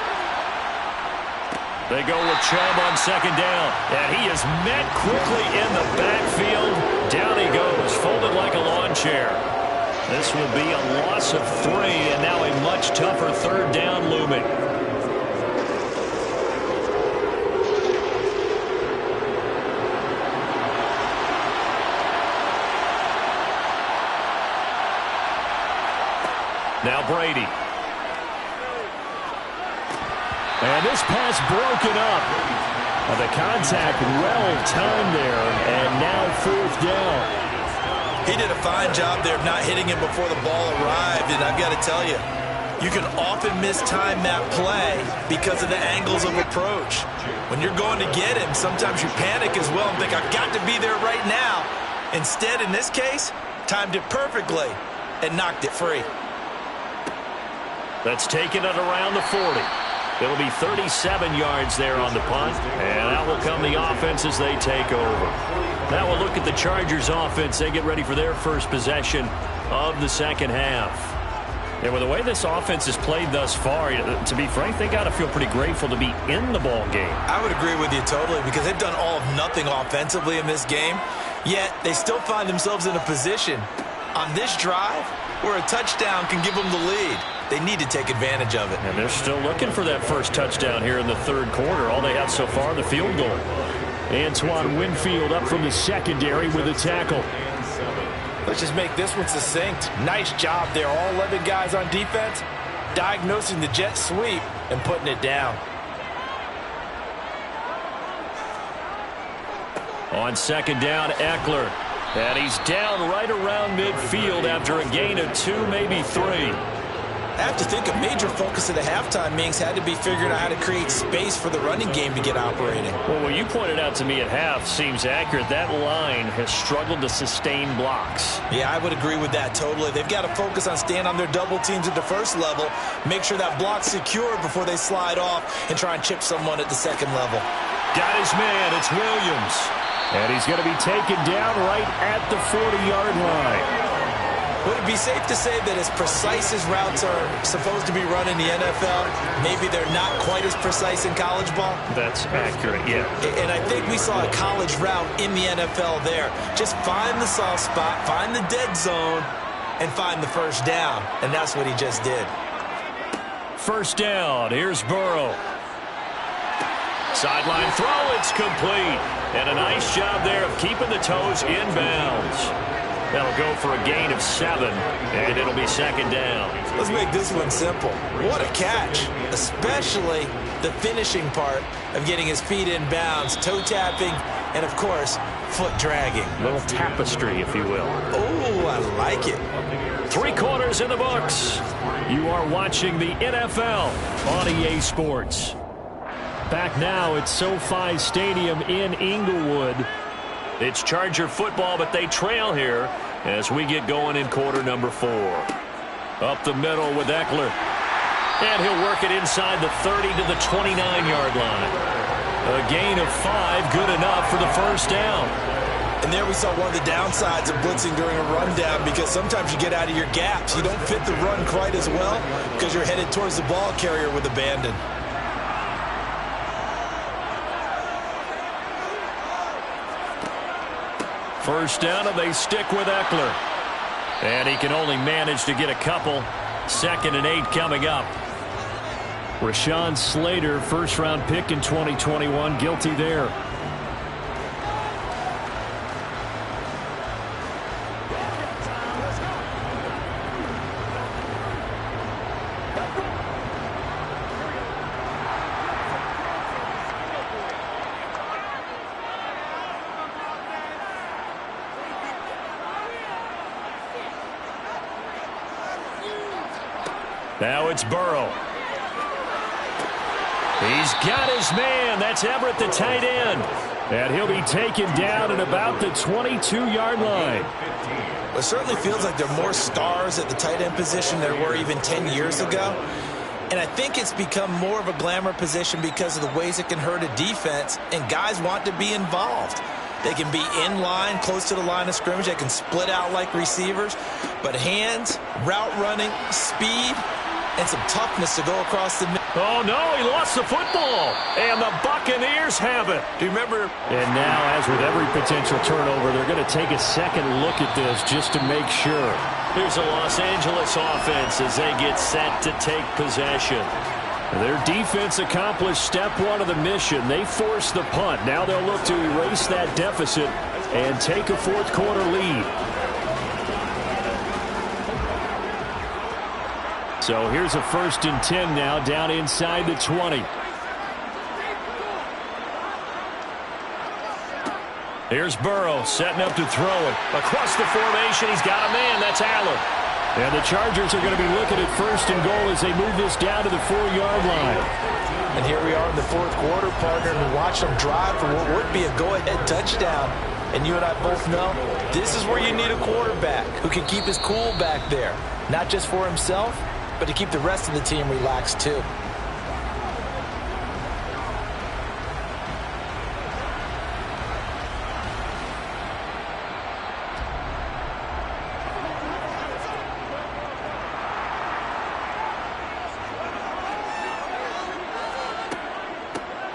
They go with Chubb on 2nd down, and he is met quickly in the backfield. Down he goes, folded like a lawn chair. This will be a loss of 3, and now a much tougher 3rd down looming. Now Brady. And this pass broken up. The contact well-timed there, and now 4th down. He did a fine job there of not hitting him before the ball arrived, and I've got to tell you, you can often mistime that play because of the angles of approach. When you're going to get him, sometimes you panic as well and think, I've got to be there right now. Instead, in this case, timed it perfectly and knocked it free. That's taken it around the 40. It'll be 37 yards there on the punt, and out will come the offense as they take over. Now we'll look at the Chargers offense. They get ready for their first possession of the second half. And with the way this offense has played thus far, to be frank, they got to feel pretty grateful to be in the ball game. I would agree with you totally because they've done all of nothing offensively in this game, yet they still find themselves in a position on this drive where a touchdown can give them the lead. They need to take advantage of it. And they're still looking for that first touchdown here in the third quarter. All they have so far, the field goal. Antoine Winfield up from the secondary with a tackle. Let's just make this one succinct. Nice job there. All 11 guys on defense diagnosing the jet sweep and putting it down. On second down, Eckler. And he's down right around midfield after a gain of 2, maybe 3. I have to think a major focus of the halftime meetings had to be figuring out how to create space for the running game to get operating. Well, what you pointed out to me at half seems accurate. That line has struggled to sustain blocks. Yeah, I would agree with that totally. They've got to focus on staying on their double teams at the first level, make sure that block's secure before they slide off and try and chip someone at the second level. Got his man. It's Williams. And he's going to be taken down right at the 40-yard line. Would it be safe to say that as precise as routes are supposed to be run in the NFL, maybe they're not quite as precise in college ball? That's accurate, yeah. And I think we saw a college route in the NFL there. Just find the soft spot, find the dead zone, and find the first down. And that's what he just did. First down. Here's Burrow. Sideline throw. It's complete. And a nice job there of keeping the toes in bounds. That'll go for a gain of 7, and it'll be second down. Let's make this one simple. What a catch, especially the finishing part of getting his feet in bounds, toe tapping, and, of course, foot dragging. A little tapestry, if you will. Oh, I like it. 3 quarters in the books. You are watching the NFL on EA Sports. Back now at SoFi Stadium in Inglewood. It's Charger football, but they trail here as we get going in quarter number 4. Up the middle with Eckler. And he'll work it inside the 30 to the 29-yard line. A gain of 5, good enough for the first down. And there we saw one of the downsides of blitzing during a rundown because sometimes you get out of your gaps. You don't fit the run quite as well because you're headed towards the ball carrier with abandon. First down, and they stick with Eckler. And he can only manage to get a couple. 2nd and 8 coming up. Rashawn Slater, first-round pick in 2021, guilty there. Now it's Burrow. He's got his man. That's Everett, the tight end. And he'll be taken down at about the 22-yard line. Well, it certainly feels like there are more stars at the tight end position than there were even 10 years ago. And I think it's become more of a glamour position because of the ways it can hurt a defense, and guys want to be involved. They can be in line, close to the line of scrimmage. They can split out like receivers. But hands, route running, speed, and some toughness to go across the middle. Oh, no, he lost the football. And the Buccaneers have it. Do you remember? And now, as with every potential turnover, they're going to take a second look at this just to make sure. Here's a Los Angeles offense as they get set to take possession. Their defense accomplished step 1 of the mission. They forced the punt. Now they'll look to erase that deficit and take a fourth-quarter lead. So here's a 1st and 10 now down inside the 20. Here's Burrow setting up to throw it. Across the formation, he's got a man. That's Allen. And the Chargers are going to be looking at 1st and goal as they move this down to the 4-yard line. And here we are in the 4th quarter, partner, and watch them drive for what would be a go-ahead touchdown. And you and I both know this is where you need a quarterback who can keep his cool back there. Not just for himself, but to keep the rest of the team relaxed too.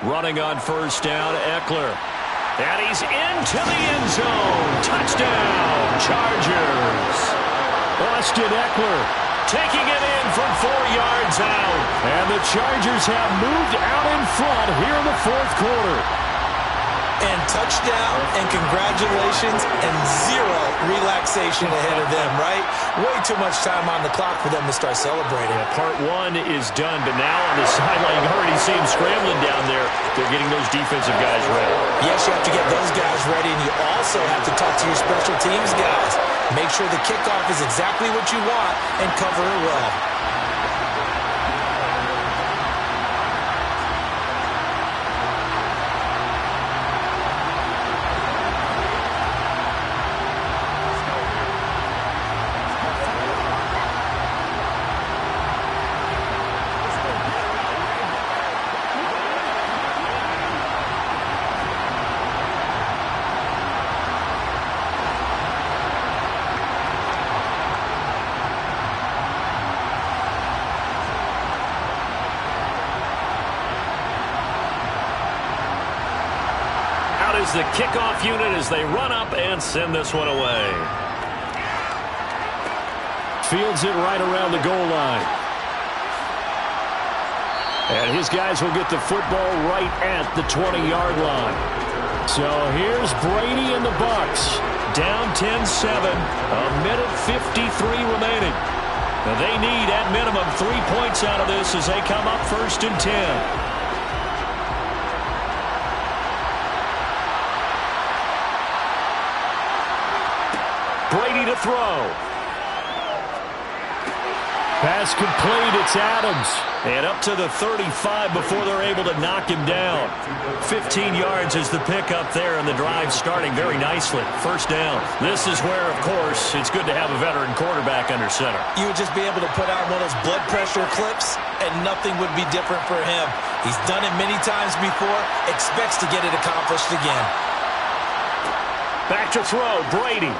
Running on first down, Eckler. And he's into the end zone. Touchdown, Chargers. Austin Eckler taking it in from 4 yards out. And the Chargers have moved out in front here in the fourth quarter. And touchdown, and congratulations, and zero relaxation ahead of them, right? Way too much time on the clock for them to start celebrating. Yeah, part one is done, but now on the sideline, you already see them scrambling down there. They're getting those defensive guys ready. Yes, you have to get those guys ready, and you also have to talk to your special teams guys. Make sure the kickoff is exactly what you want and cover it well. Is the kickoff unit as they run up and send this one away. Fields it right around the goal line. And his guys will get the football right at the 20-yard line. So here's Brady and the Bucs. Down 10-7, a minute 53 remaining. Now they need, at minimum, 3 points out of this as they come up 1st and 10. Brady to throw. Pass complete. It's Adams. And up to the 35 before they're able to knock him down. 15 yards is the pickup there, and the drive starting very nicely. First down. This is where, of course, it's good to have a veteran quarterback under center. You would just be able to put out one of those blood pressure clips, and nothing would be different for him. He's done it many times before, expects to get it accomplished again. Back to throw. Brady.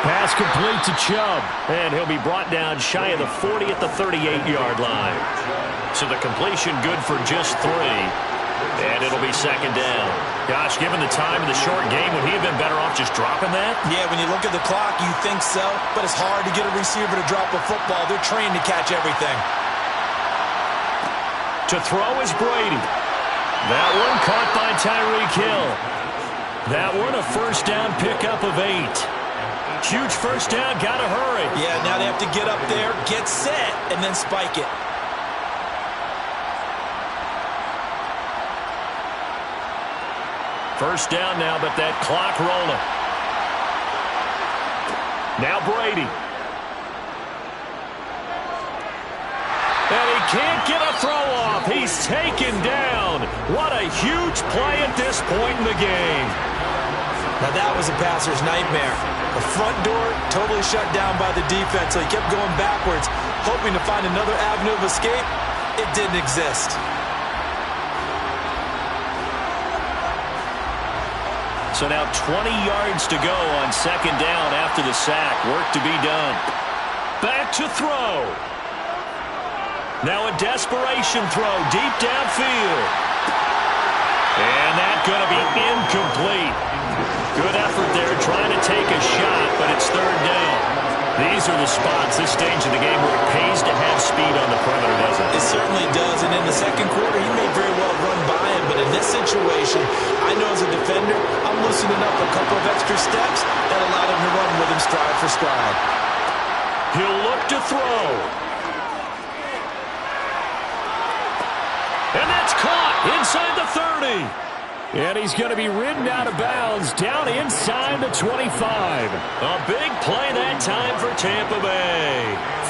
Pass complete to Chubb, and he'll be brought down shy of the 40 at the 38-yard line. So the completion good for just 3, and it'll be second down. Gosh, given the time of the short game, would he have been better off just dropping that? Yeah, when you look at the clock, you think so, but it's hard to get a receiver to drop a football. They're trained to catch everything. To throw is Brady. That one caught by Tyreek Hill. That one a first down pickup of 8. Huge first down, gotta hurry. Yeah, now they have to get up there, get set, and then spike it. First down now, but that clock rolling. Now Brady. And he can't get a throw off. He's taken down. What a huge play at this point in the game. Now that was a passer's nightmare. The front door totally shut down by the defense, so he kept going backwards, hoping to find another avenue of escape. It didn't exist. So now 20 yards to go on second down after the sack. Work to be done. Back to throw. Now a desperation throw deep downfield. And that's going to be incomplete. Good effort there trying to take a shot, but it's third down. These are the spots, this stage of the game, where it pays to have speed on the perimeter, doesn't it? It certainly does, and in the second quarter, he may very well run by him, but in this situation, I know as a defender, I'm loosening up a couple of extra steps that allow him to run with him stride for stride. He'll look to throw. And that's caught inside the 30. And he's going to be ridden out of bounds down inside the 25. A big play that time for Tampa Bay.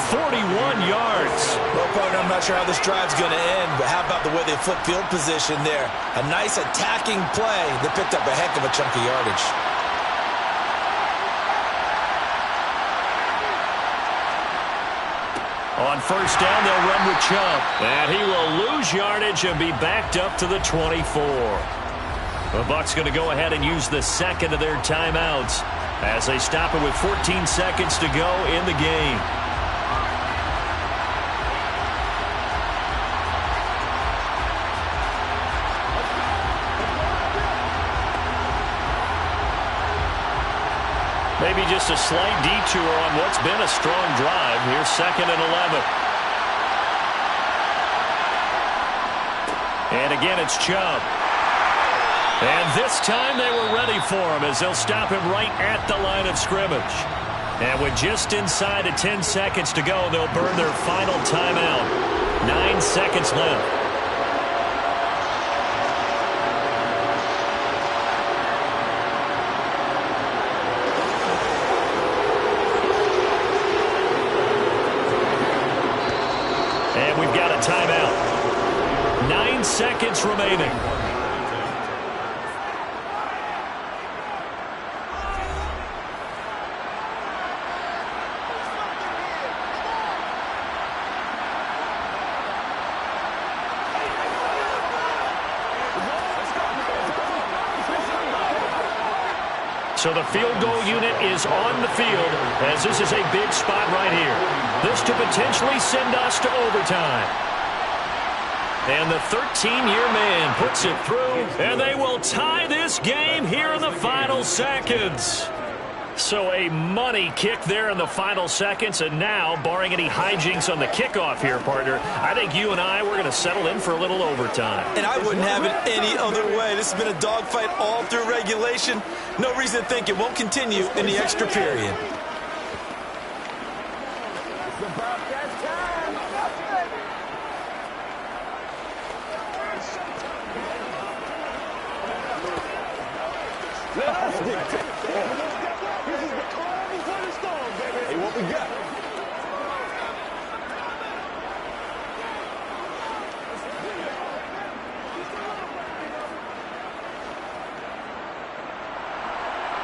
41 yards. Well, partner, I'm not sure how this drive's going to end, but how about the way they flip field position there? A nice attacking play that picked up a heck of a chunk of yardage. On first down, they'll run with Chubb. And he will lose yardage and be backed up to the 24. The Bucs going to go ahead and use the second of their timeouts as they stop it with 14 seconds to go in the game. Maybe just a slight detour on what's been a strong drive. Here's 2nd and 11. And again, it's Chubb. And this time they were ready for him as they'll stop him right at the line of scrimmage. And with just inside of 10 seconds to go, they'll burn their final timeout. 9 seconds left. And we've got a timeout. 9 seconds remaining. So the field goal unit is on the field as this is a big spot right here. This to potentially send us to overtime. And the 13-year man puts it through, and they will tie this game here in the final seconds. So a money kick there in the final seconds, and now, barring any hijinks on the kickoff here, partner, I think you and I, we're going to settle in for a little overtime. And I wouldn't have it any other way. This has been a dogfight all through regulation. No reason to think it won't continue in the extra period. Hey, what we got?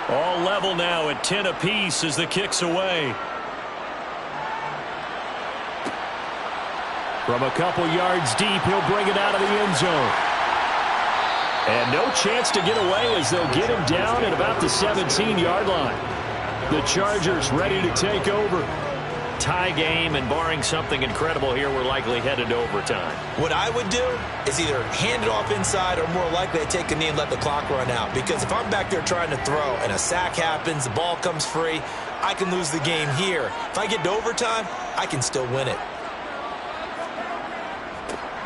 All level now at 10 apiece as the kick's away. From a couple yards deep, he'll bring it out of the end zone. And no chance to get away as they'll get him down at about the 17-yard line. The Chargers ready to take over. Tie game, and barring something incredible here, we're likely headed to overtime. What I would do is either hand it off inside or more likely I'd take a knee and let the clock run out. Because if I'm back there trying to throw and a sack happens, the ball comes free, I can lose the game here. If I get to overtime, I can still win it.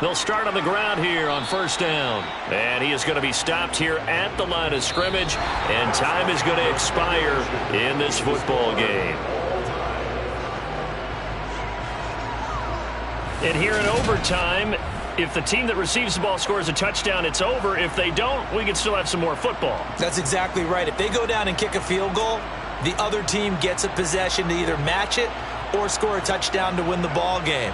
They'll start on the ground here on first down. And he is going to be stopped here at the line of scrimmage. And time is going to expire in this football game. And here in overtime, if the team that receives the ball scores a touchdown, it's over. If they don't, we can still have some more football. That's exactly right. If they go down and kick a field goal, the other team gets a possession to either match it or score a touchdown to win the ball game.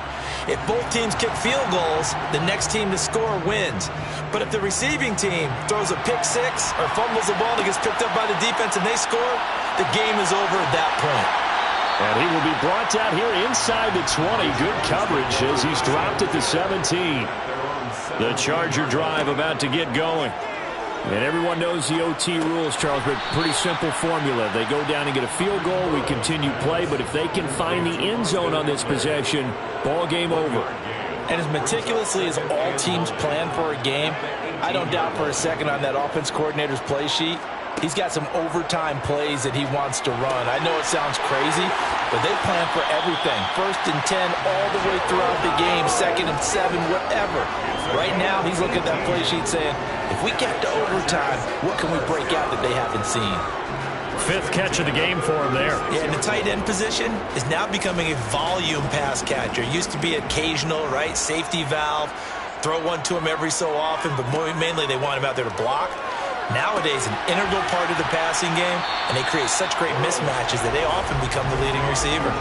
If both teams kick field goals, the next team to score wins. But if the receiving team throws a pick six or fumbles the ball and it gets picked up by the defense and they score, the game is over at that point. And he will be brought down here inside the 20. Good coverage as he's dropped at the 17. The Charger drive about to get going. And everyone knows the OT rules, Charles, but pretty simple formula. They go down and get a field goal, we continue play, but if they can find the end zone on this possession, ball game over. And as meticulously as all teams plan for a game, I don't doubt for a second on that offense coordinator's play sheet, he's got some overtime plays that he wants to run. I know it sounds crazy, but they plan for everything. 1st and 10 all the way throughout the game, 2nd and 7, whatever. Right now, he's looking at that play sheet saying, if we get to overtime, what can we break out that they haven't seen? 5th catch of the game for him there. Yeah, and the tight end position is now becoming a volume pass catcher. Used to be occasional, right? Safety valve, throw one to him every so often, but mainly they want him out there to block. Nowadays, an integral part of the passing game, and they create such great mismatches that they often become the leading receiver.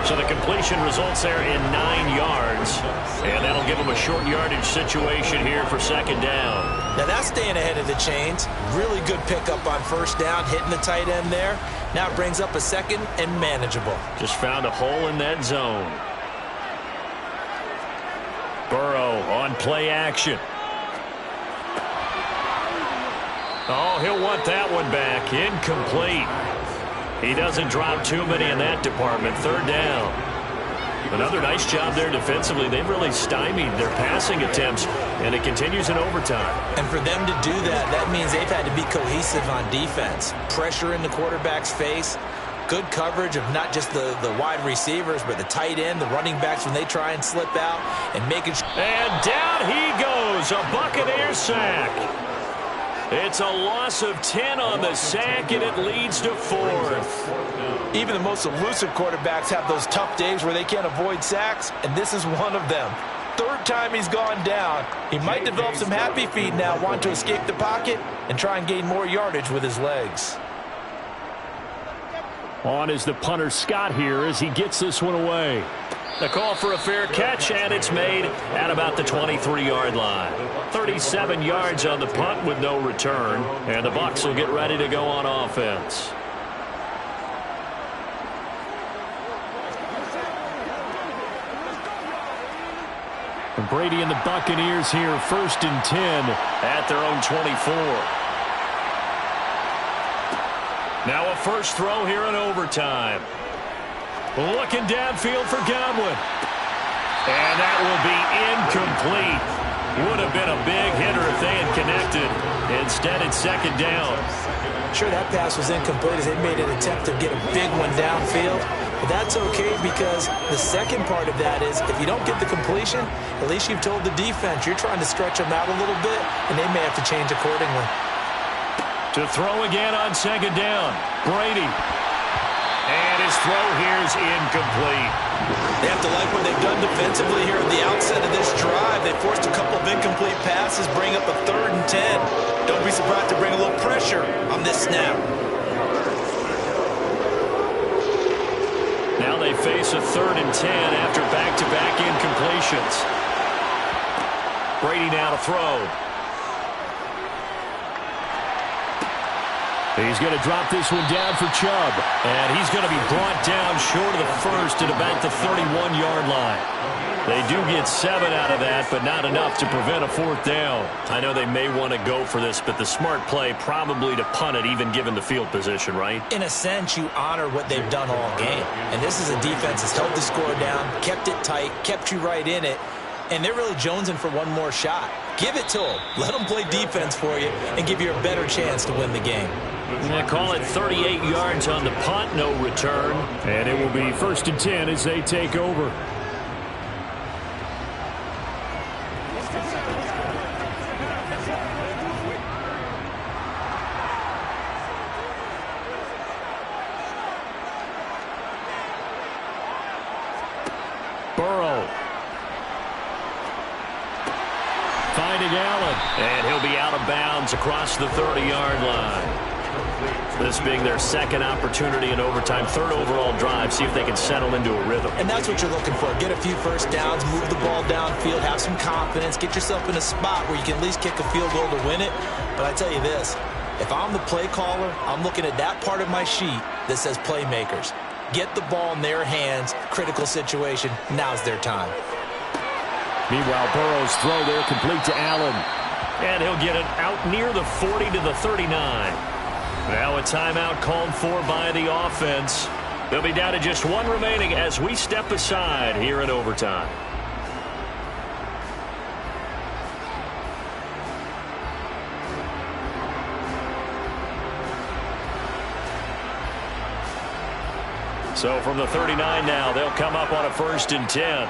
So the completion results there in 9 yards, and that'll give them a short yardage situation here for 2nd down. Now that's staying ahead of the chains. Really good pickup on 1st down, hitting the tight end there. Now it brings up a 2nd and manageable. Just found a hole in that zone. Burrow on play action. Oh, he'll want that one back. Incomplete. He doesn't drop too many in that department. 3rd down. Another nice job there defensively. They've really stymied their passing attempts, and it continues in overtime. And for them to do that, that means they've had to be cohesive on defense. Pressure in the quarterback's face, good coverage of not just the wide receivers, but the tight end, the running backs when they try and slip out, and making sure. And down he goes, a Buccaneer sack. It's a loss of 10 on the sack, and it leads to 4th. Even the most elusive quarterbacks have those tough days where they can't avoid sacks, and this is one of them. 3rd time he's gone down. He might develop some happy feet now, want to escape the pocket and try and gain more yardage with his legs. On is the punter Scott here as he gets this one away. The call for a fair catch, and it's made at about the 23-yard line. 37 yards on the punt with no return, and the Bucs will get ready to go on offense. And Brady and the Buccaneers here, 1st and 10 at their own 24. Now a first throw here in overtime. Looking downfield for Godwin. And that will be incomplete. Would have been a big hitter if they had connected. Instead, it's 2nd down. Sure, that pass was incomplete as they made an attempt to get a big one downfield. But that's okay because the second part of that is if you don't get the completion, at least you've told the defense you're trying to stretch them out a little bit, and they may have to change accordingly. To throw again on 2nd down, Brady. And his throw here is incomplete. They have to like what they've done defensively here at the outset of this drive. They forced a couple of incomplete passes, bring up a 3rd and 10. Don't be surprised to bring a little pressure on this snap. Now they face a 3rd and 10 after back-to-back incompletions. Brady now to throw. He's going to drop this one down for Chubb. And he's going to be brought down short of the first at about the 31-yard line. They do get 7 out of that, but not enough to prevent a 4th down. I know they may want to go for this, but the smart play probably to punt it, even given the field position, right? In a sense, you honor what they've done all game. And this is a defense that's held the score down, kept it tight, kept you right in it. And they're really jonesing for one more shot. Give it to them. Let them play defense for you and give you a better chance to win the game. They call it 38 yards on the punt, no return. And it will be 1st and 10 as they take over. Burrow. Finding Allen. And he'll be out of bounds across the 30-yard line. This being their 2nd opportunity in overtime, 3rd overall drive. See if they can settle into a rhythm. And that's what you're looking for. Get a few first downs, move the ball downfield, have some confidence, get yourself in a spot where you can at least kick a field goal to win it. But I tell you this, if I'm the play caller, I'm looking at that part of my sheet that says playmakers. Get the ball in their hands, critical situation, now's their time. Meanwhile, Burrow's throw there complete to Allen. And he'll get it out near the 40 to the 39. Now a timeout called for by the offense. They'll be down to just 1 remaining as we step aside here in overtime. So from the 39 now, they'll come up on a 1st and 10.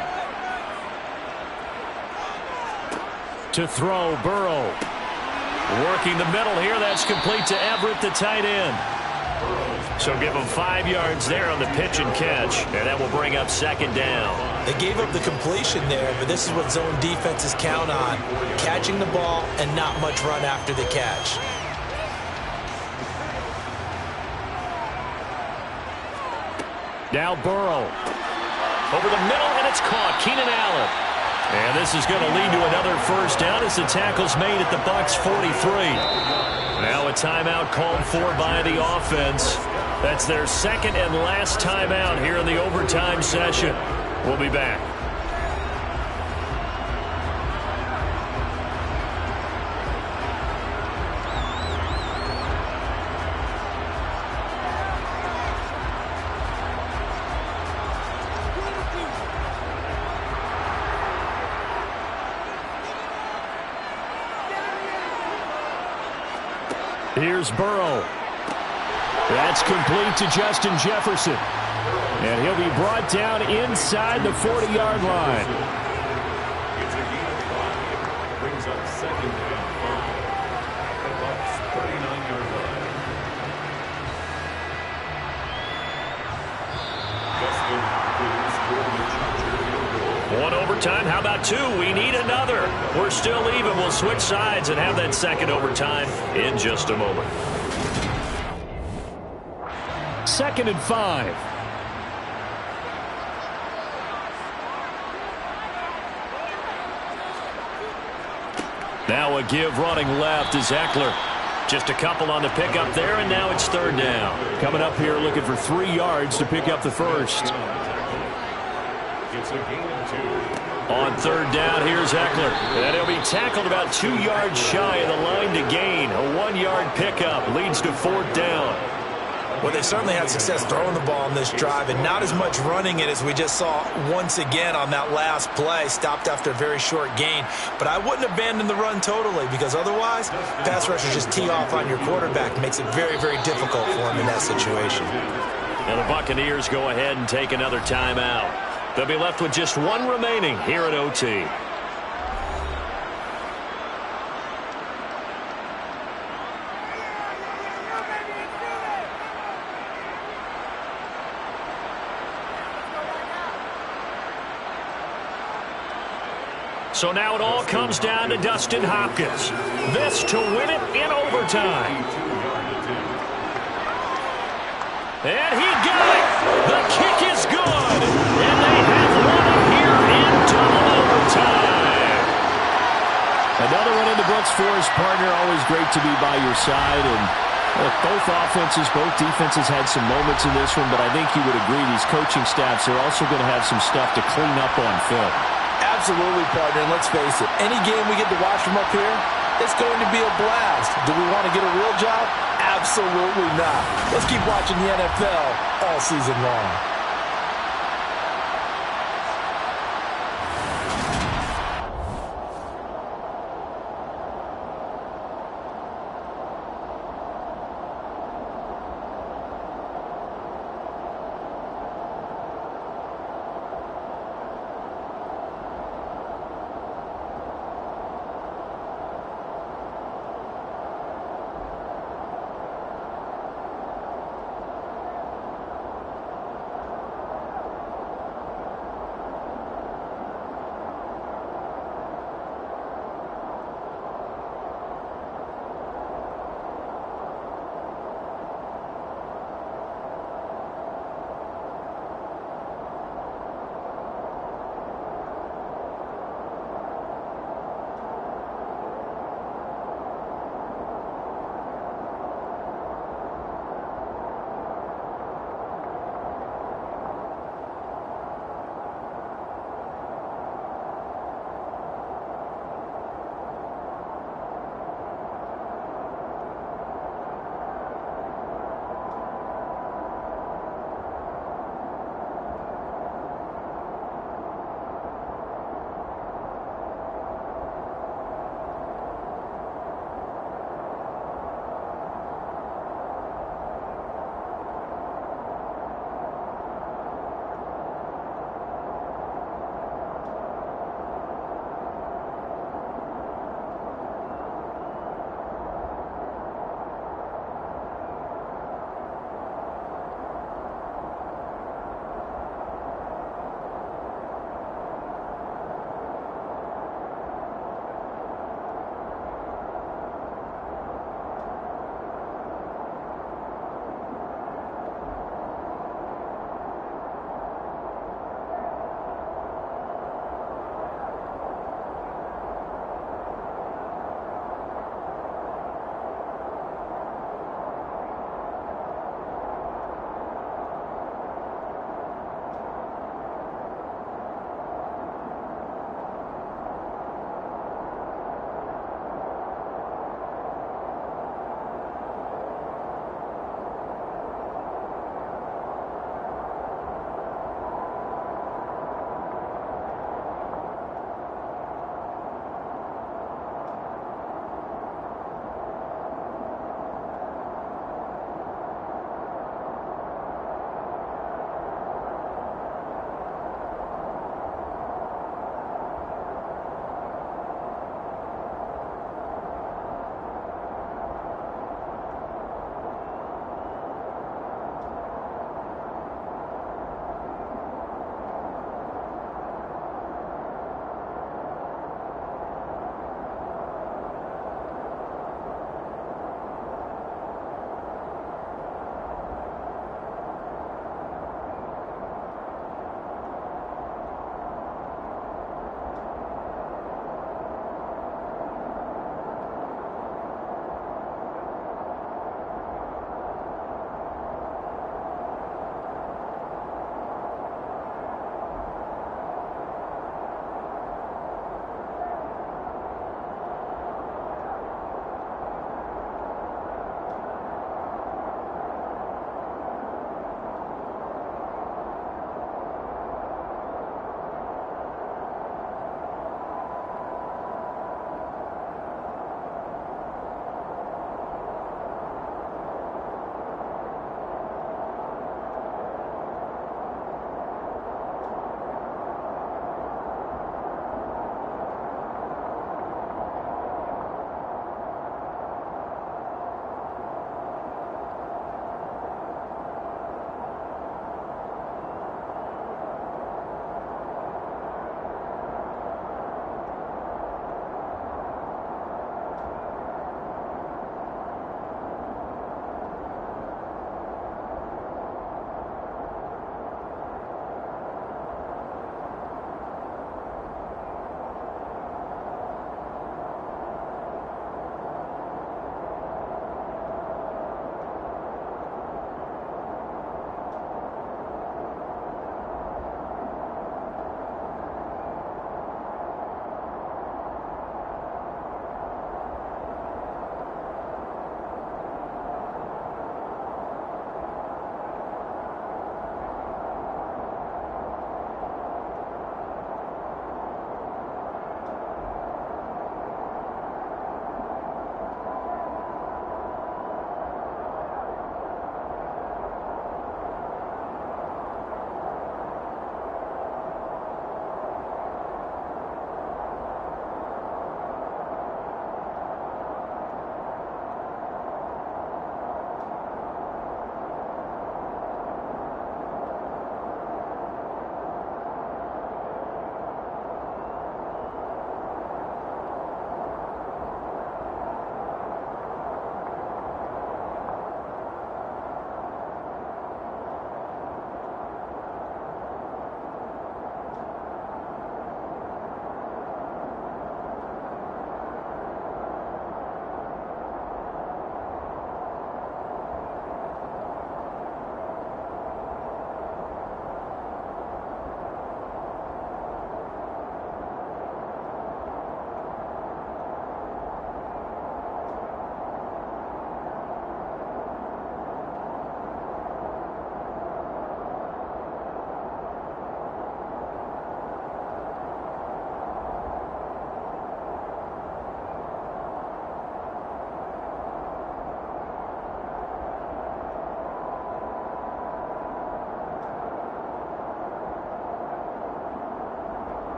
To throw, Burrow. Working the middle here, that's complete to Everett, the tight end. So give him 5 yards there on the pitch and catch, and that will bring up 2nd down. They gave up the completion there, but this is what zone defenses count on. Catching the ball and not much run after the catch. Now Burrow. Over the middle, and it's caught. Keenan Allen. And this is going to lead to another 1st down as the tackle's made at the Bucs 43. Now a timeout called for by the offense. That's their 2nd and last timeout here in the overtime session. We'll be back. Here's Burrow. That's complete to Justin Jefferson. And he'll be brought down inside the 40-yard line. It's a gain of 5. Brings up 2nd and 5. The Bucs 39-yard line. Justin Fields for the Charger field goal. One overtime. How about two? We need another. We're still even. We'll switch sides and have that second overtime in just a moment. 2nd and 5. Now a give running left is Eckler. Just a couple on the pickup there, and now it's 3rd down. Coming up here looking for 3 yards to pick up the first. It's a gain of 2. On 3rd down, here's Eckler. And he'll be tackled about 2 yards shy of the line to gain. A 1-yard pickup leads to 4th down. Well, they certainly had success throwing the ball on this drive, and not as much running it as we just saw once again on that last play. Stopped after a very short gain. But I wouldn't abandon the run totally, because otherwise, pass rushers just tee off on your quarterback. It makes it very, very difficult for him in that situation. And the Buccaneers go ahead and take another timeout. They'll be left with just one remaining here at OT. So now it all comes down to Dustin Hopkins. This to win it in overtime. And he got it. The kick is good. And they have won it here in double overtime. Another one in the books for his partner. Always great to be by your side. And look, both offenses, both defenses had some moments in this one, but I think you would agree these coaching staffs are also going to have some stuff to clean up on film. Absolutely, partner, and let's face it, any game we get to watch from up here, it's going to be a blast. Do we want to get a real job? Absolutely not. Let's keep watching the NFL all season long.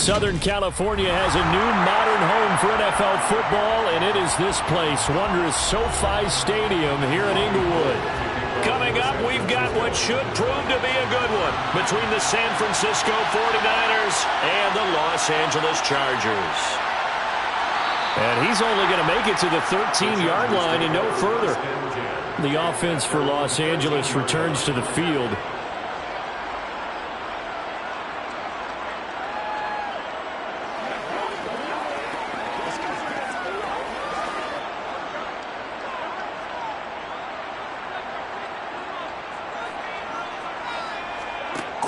Southern California has a new modern home for NFL football, and it is this place, wondrous SoFi Stadium here in Inglewood. Coming up, we've got what should prove to be a good one between the San Francisco 49ers and the Los Angeles Chargers. And he's only going to make it to the 13-yard line and no further. The offense for Los Angeles returns to the field.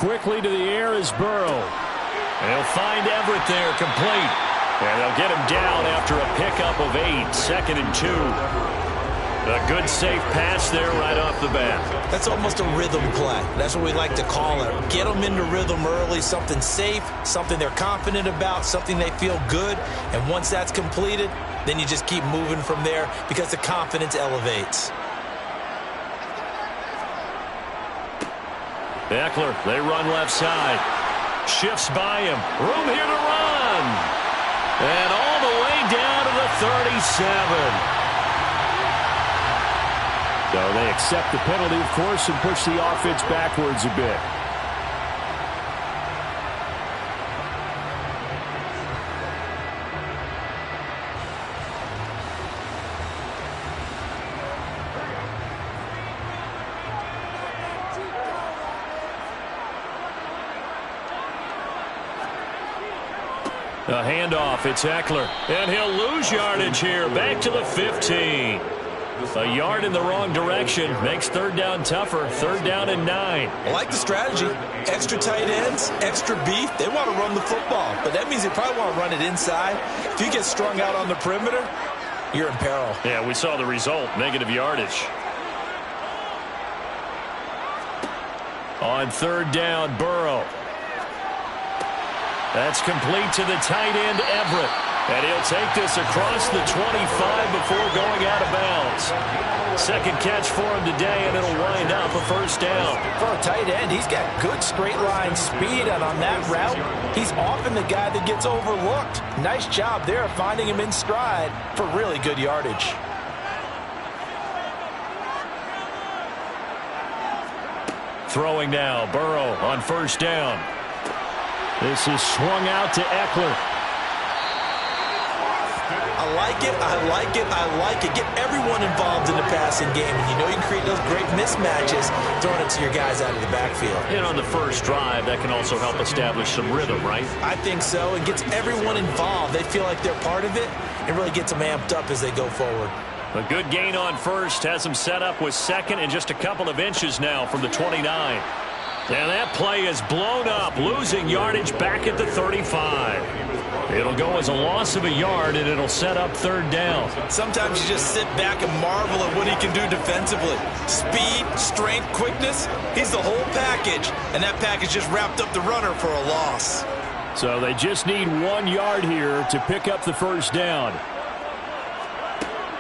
Quickly to the air is Burrow. They'll find Everett there, complete. And they'll get him down after a pickup of 8, 2nd and 2. A good, safe pass there right off the bat. That's almost a rhythm play. That's what we like to call it. Get them into rhythm early, something safe, something they're confident about, something they feel good. And once that's completed, then you just keep moving from there because the confidence elevates. Eckler, they run left side. Shifts by him. Room here to run. And all the way down to the 37. So they accept the penalty, of course, and push the offense backwards a bit. A handoff, it's Eckler, and he'll lose yardage here, back to the 15. A yard in the wrong direction makes third down tougher, 3rd down and 9. I like the strategy. Extra tight ends, extra beef. They want to run the football, but that means they probably want to run it inside. If you get strung out on the perimeter, you're in peril. Yeah, we saw the result, negative yardage. On 3rd down, Burrow. That's complete to the tight end, Everett. And he'll take this across the 25 before going out of bounds. Second catch for him today, and it'll wind up a 1st down. For a tight end, he's got good straight line speed, and on that route, he's often the guy that gets overlooked. Nice job there finding him in stride for really good yardage. Throwing now, Burrow on 1st down. This is swung out to Eckler. I like it, I like it, I like it. Get everyone involved in the passing game, and you know you can create those great mismatches throwing it to your guys out of the backfield. And on the first drive, that can also help establish some rhythm, right? I think so. It gets everyone involved. They feel like they're part of it. It really gets them amped up as they go forward. A good gain on 1st has them set up with 2nd and just a couple of inches now from the 29. And that play is blown up, losing yardage back at the 35. It'll go as a loss of a yard, and it'll set up 3rd down. Sometimes you just sit back and marvel at what he can do defensively. Speed, strength, quickness, he's the whole package. And that package just wrapped up the runner for a loss. So they just need 1 yard here to pick up the 1st down.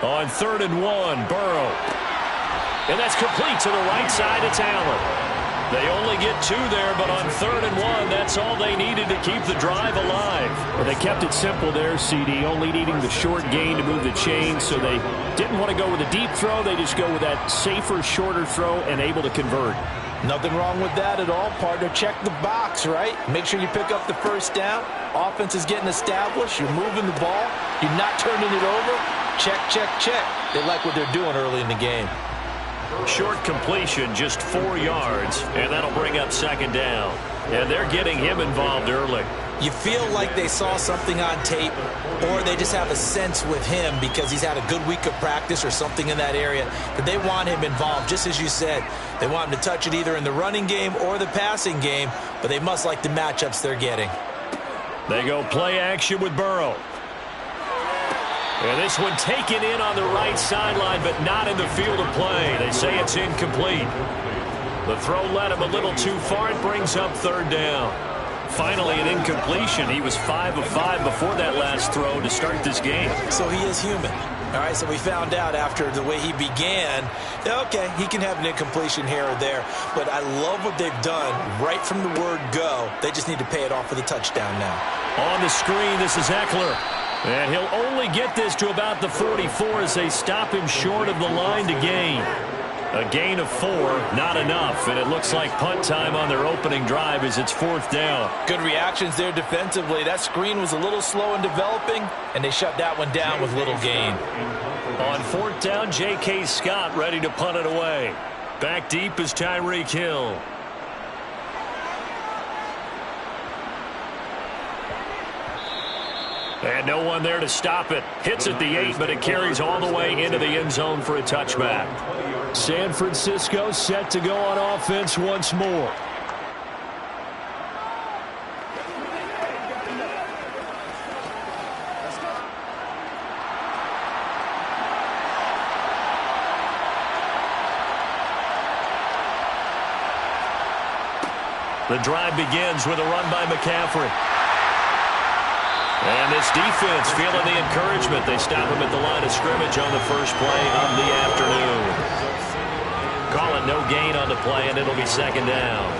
On 3rd and 1, Burrow. And that's complete to the right side. It's Allen. They only get 2 there, but on 3rd and 1, that's all they needed to keep the drive alive. Well, they kept it simple there, CD, only needing the short gain to move the chains, so they didn't want to go with a deep throw. They just go with that safer, shorter throw and able to convert. Nothing wrong with that at all, partner. Check the box, right? Make sure you pick up the 1st down. Offense is getting established. You're moving the ball. You're not turning it over. Check, check, check. They like what they're doing early in the game. Short completion, just 4 yards, and that'll bring up 2nd down. And they're getting him involved early. You feel like they saw something on tape, or they just have a sense with him because he's had a good week of practice or something in that area that they want him involved, just as you said. They want him to touch it either in the running game or the passing game, but they must like the matchups they're getting. They go play action with Burrow. And this one taken in on the right sideline, but not in the field of play. They say it's incomplete. The throw led him a little too far. It brings up 3rd down. Finally, an incompletion. He was 5 of 5 before that last throw to start this game. So he is human. All right, so we found out after the way he began, okay, he can have an incompletion here or there, but I love what they've done right from the word go. They just need to pay it off with a touchdown now. On the screen, this is Eckler. And he'll only get this to about the 44 as they stop him short of the line to gain. A gain of 4, not enough, and it looks like punt time on their opening drive as it's 4th down. Good reactions there defensively. That screen was a little slow in developing, and they shut that one down with little gain. On 4th down, J.K. Scott ready to punt it away. Back deep is Tyreek Hill. And no one there to stop it. Hits at the 8, but it carries all the way into the end zone for a touchback. San Francisco set to go on offense once more. The drive begins with a run by McCaffrey. And this defense feeling the encouragement. They stop him at the line of scrimmage on the first play of the afternoon. Call it no gain on the play, and it'll be 2nd down.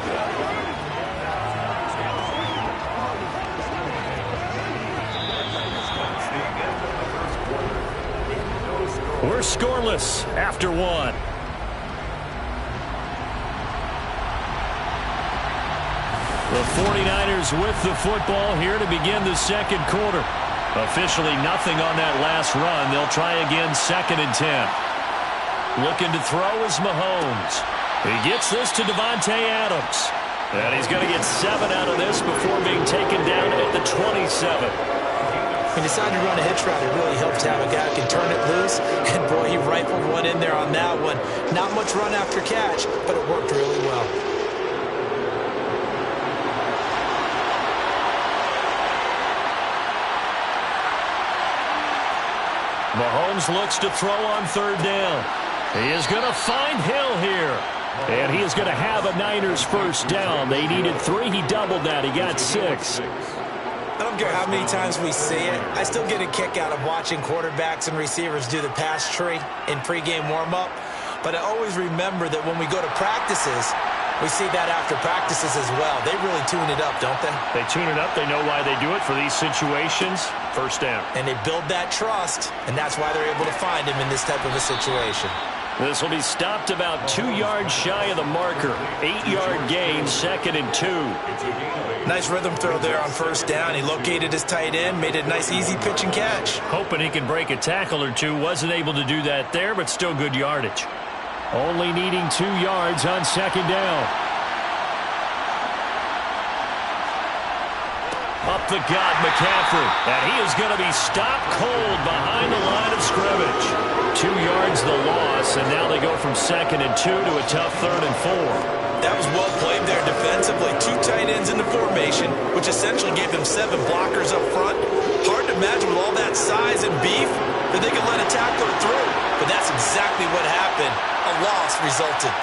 We're scoreless after 1. The 49ers with the football here to begin the 2nd quarter. Officially nothing on that last run. They'll try again 2nd and 10. Looking to throw is Mahomes. He gets this to Davante Adams. And he's going to get 7 out of this before being taken down at the 27. He decided to run a hitch route. It really helped to have a guy who can turn it loose. And, boy, he rifled one in there on that one. Not much run after catch, but it worked really well. Mahomes looks to throw on 3rd down. He is going to find Hill here. And he is going to have a Niners first down. They needed 3. He doubled that. He got 6. I don't care how many times we see it. I still get a kick out of watching quarterbacks and receivers do the pass tree in pregame warm-up. But I always remember that when we go to practices, we see that after practices as well. They really tune it up, don't they? They tune it up. They know why they do it for these situations. First down. And they build that trust, and that's why they're able to find him in this type of a situation. This will be stopped about 2 yards shy of the marker. 8-yard gain, 2nd and 2. Nice rhythm throw there on 1st down. He located his tight end, made a nice easy pitch and catch. Hoping he can break a tackle or two. Wasn't able to do that there, but still good yardage. Only needing 2 yards on 2nd down. Up the gut, McCaffrey. And he is going to be stopped cold behind the line of scrimmage. 2 yards the loss, and now they go from 2nd and 2 to a tough 3rd and 4. That was well played there defensively. 2 tight ends in the formation, which essentially gave them 7 blockers up front. Hard to imagine with all that size and beef that they could let a tackler through. But that's exactly what happened. A loss resulted.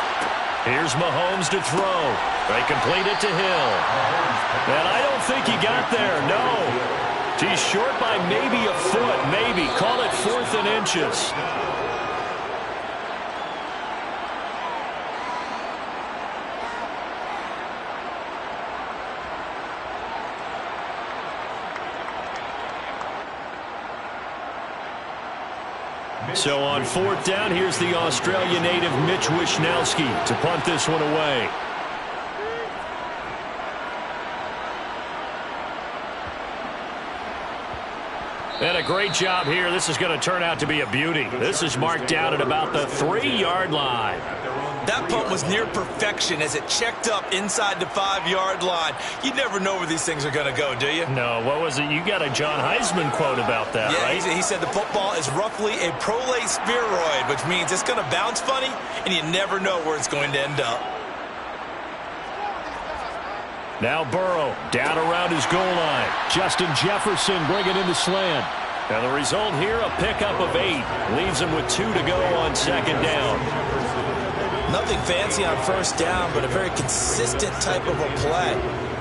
Here's Mahomes to throw. They complete it to Hill. And I don't think he got there, no. He's short by maybe a foot, maybe. Call it 4th and inches. So on 4th down, here's the Australia native Mitch Wishnowsky to punt this one away. And a great job here. This is going to turn out to be a beauty. This is marked down at about the 3-yard line. That punt was near perfection as it checked up inside the 5-yard line. You never know where these things are going to go, do you? No, what was it? You got a John Heisman quote about that, right? Yeah, he said the football is roughly a prolate spheroid, which means it's going to bounce funny, and you never know where it's going to end up. Now Burrow down around his goal line. Justin Jefferson bringing in the slant. And the result here, a pickup of 8. Leaves him with 2 to go on 2nd down. Nothing fancy on 1st down, but a very consistent type of a play.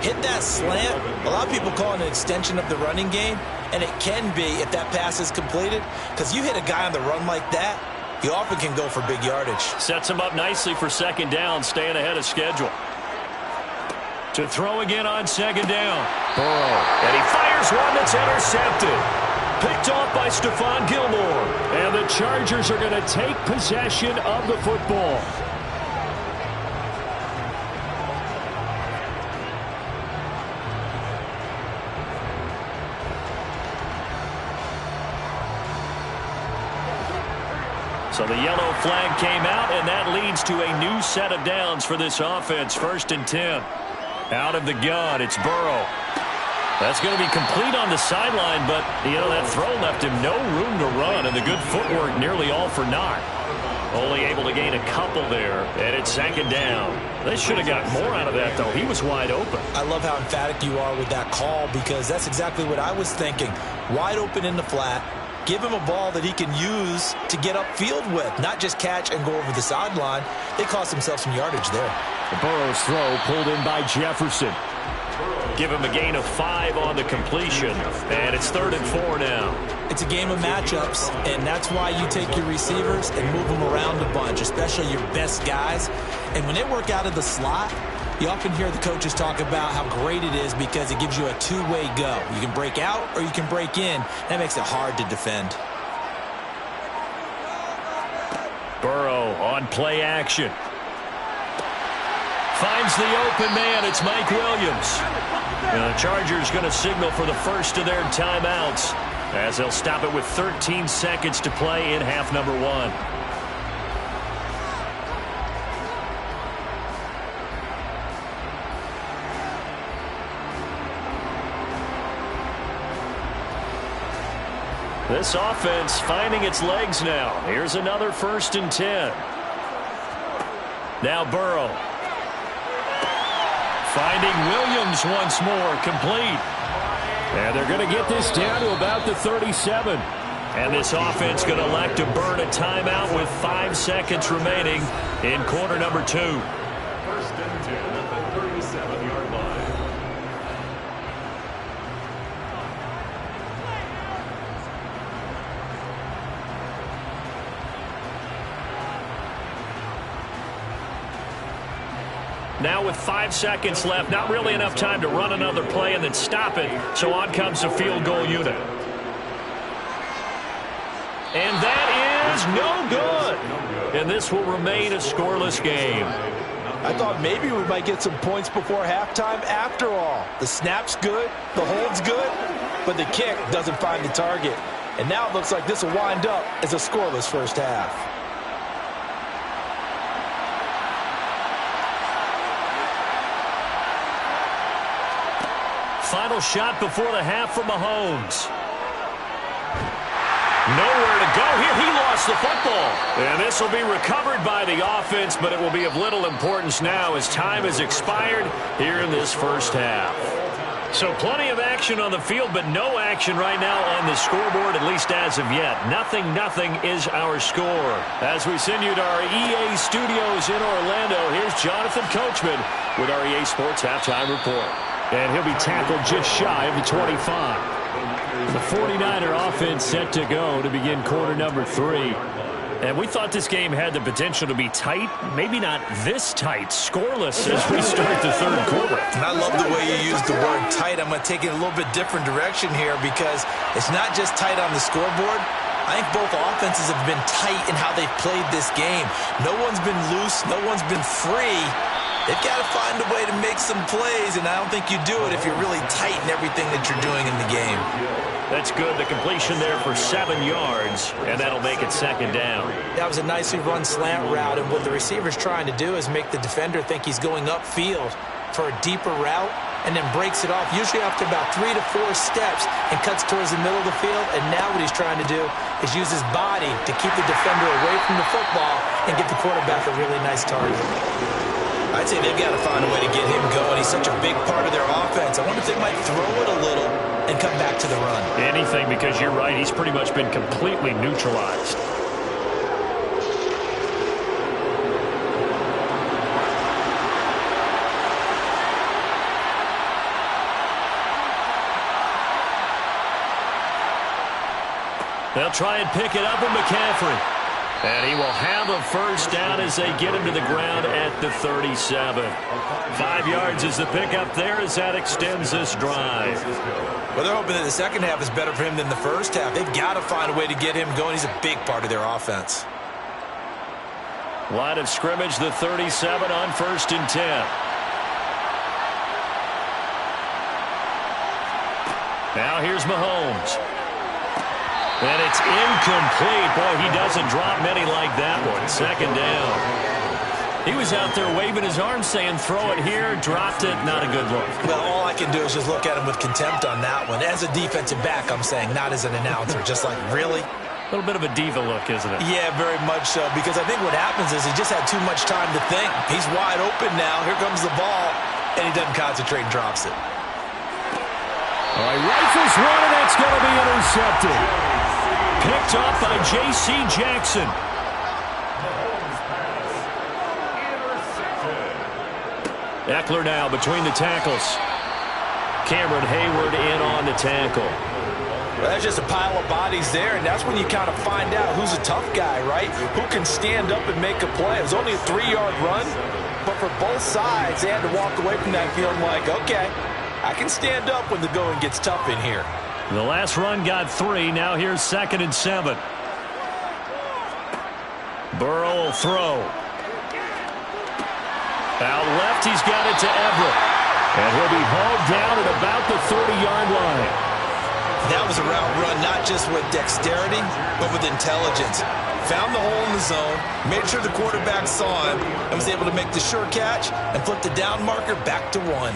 hit that slant. A lot of people call it an extension of the running game, and it can be if that pass is completed, because you hit a guy on the run like that, he often can go for big yardage. Sets him up nicely for second down, staying ahead of schedule. To throw again on second down. Burrow. And he fires one that's intercepted. Picked off by Stephon Gilmore. And the Chargers are going to take possession of the football. So the yellow flag came out, and that leads to a new set of downs for this offense. 1st and 10. Out of the gun, it's Burrow. That's going to be complete on the sideline, but, that throw left him no room to run, and the good footwork nearly all for naught. Only able to gain a couple there, and it's 2nd down. They should have got more out of that, though. He was wide open. I love how emphatic you are with that call, because that's exactly what I was thinking. Wide open in the flat. Give him a ball that he can use to get upfield with, not just catch and go over the sideline. They cost themselves some yardage there. Burrow's throw pulled in by Jefferson. Give him a gain of 5 on the completion, and it's 3rd and 4 now. It's a game of matchups, and that's why you take your receivers and move them around a bunch, especially your best guys. And when they work out of the slot, you often hear the coaches talk about how great it is because it gives you a two-way go. You can break out or you can break in. That makes it hard to defend. Burrow on play action. Finds the open man. It's Mike Williams. And the Chargers going to signal for the first of their timeouts as they'll stop it with 13 seconds to play in half number 1. This offense finding its legs now. Here's another 1st and 10. Now Burrow. Finding Williams once more, complete. And they're going to get this down to about the 37. And this offense going to elect to burn a timeout with 5 seconds remaining in quarter number 2. 1st and 10 at the 37-yard line. Now with 5 seconds left, not really enough time to run another play and then stop it. So on comes the field goal unit. And that is no good. And this will remain a scoreless game. I thought maybe we might get some points before halftime. After all, the snap's good, the hold's good, but the kick doesn't find the target. And now it looks like this will wind up as a scoreless first half. Final shot before the half for Mahomes. Nowhere to go here. He lost the football. And this will be recovered by the offense, but it will be of little importance now as time has expired here in this first half. So plenty of action on the field, but no action right now on the scoreboard, at least as of yet. 0-0 is our score. As we send you to our EA studios in Orlando, here's Jonathan Coachman with our EA Sports Halftime Report. And he'll be tackled just shy of the 25. The 49er offense set to go to begin quarter number 3. And we thought this game had the potential to be tight, maybe not this tight, scoreless as we start the third quarter. And I love the way you use the word tight. I'm going to take it a little bit different direction here because it's not just tight on the scoreboard. I think both offenses have been tight in how they've played this game. No one's been loose. No one's been free. They've got to find a way to make some plays, and I don't think you do it if you're really tight in everything that you're doing in the game. That's good. The completion there for 7 yards, and that'll make it second down. That was a nicely run slant route, and what the receiver's trying to do is make the defender think he's going upfield for a deeper route and then breaks it off, usually after about 3 to 4 steps, and cuts towards the middle of the field. And now what he's trying to do is use his body to keep the defender away from the football and give the quarterback a really nice target. I'd say they've got to find a way to get him going. He's such a big part of their offense. I wonder if they might throw it a little and come back to the run. Anything, because you're right. He's pretty much been completely neutralized. They'll try and pick it up with McCaffrey. And he will have a first down as they get him to the ground at the 37. 5 yards is the pickup there as that extends this drive. Well, they're hoping that the second half is better for him than the first half. They've got to find a way to get him going. He's a big part of their offense. Line of scrimmage, the 37 on 1st and 10. Now here's Mahomes. And it's incomplete. Boy, he doesn't drop many like that one. Second down. He was out there waving his arms saying, throw it here, dropped it. Not a good look. Well, all I can do is just look at him with contempt on that one. As a defensive back, I'm saying, not as an announcer. Just like, really? A little bit of a diva look, isn't it? Yeah, very much so. Because I think what happens is he just had too much time to think. He's wide open now. Here comes the ball. And he doesn't concentrate and drops it. All right, rifles one, and that's going to be intercepted. Picked up by J.C. Jackson. Eckler now between the tackles. Cameron Hayward in on the tackle. Well, that's just a pile of bodies there, and that's when you kind of find out who's a tough guy, right? Who can stand up and make a play. It was only a 3-yard run, but for both sides, they had to walk away from that feeling like, okay, I can stand up when the going gets tough in here. The last run got 3. Now here's 2nd and 7. Burrow will throw. Out left, he's got it to Everett. And he'll be hauled down at about the 30-yard line. That was a route run, not just with dexterity, but with intelligence. Found the hole in the zone, made sure the quarterback saw him, and was able to make the sure catch and flip the down marker back to 1.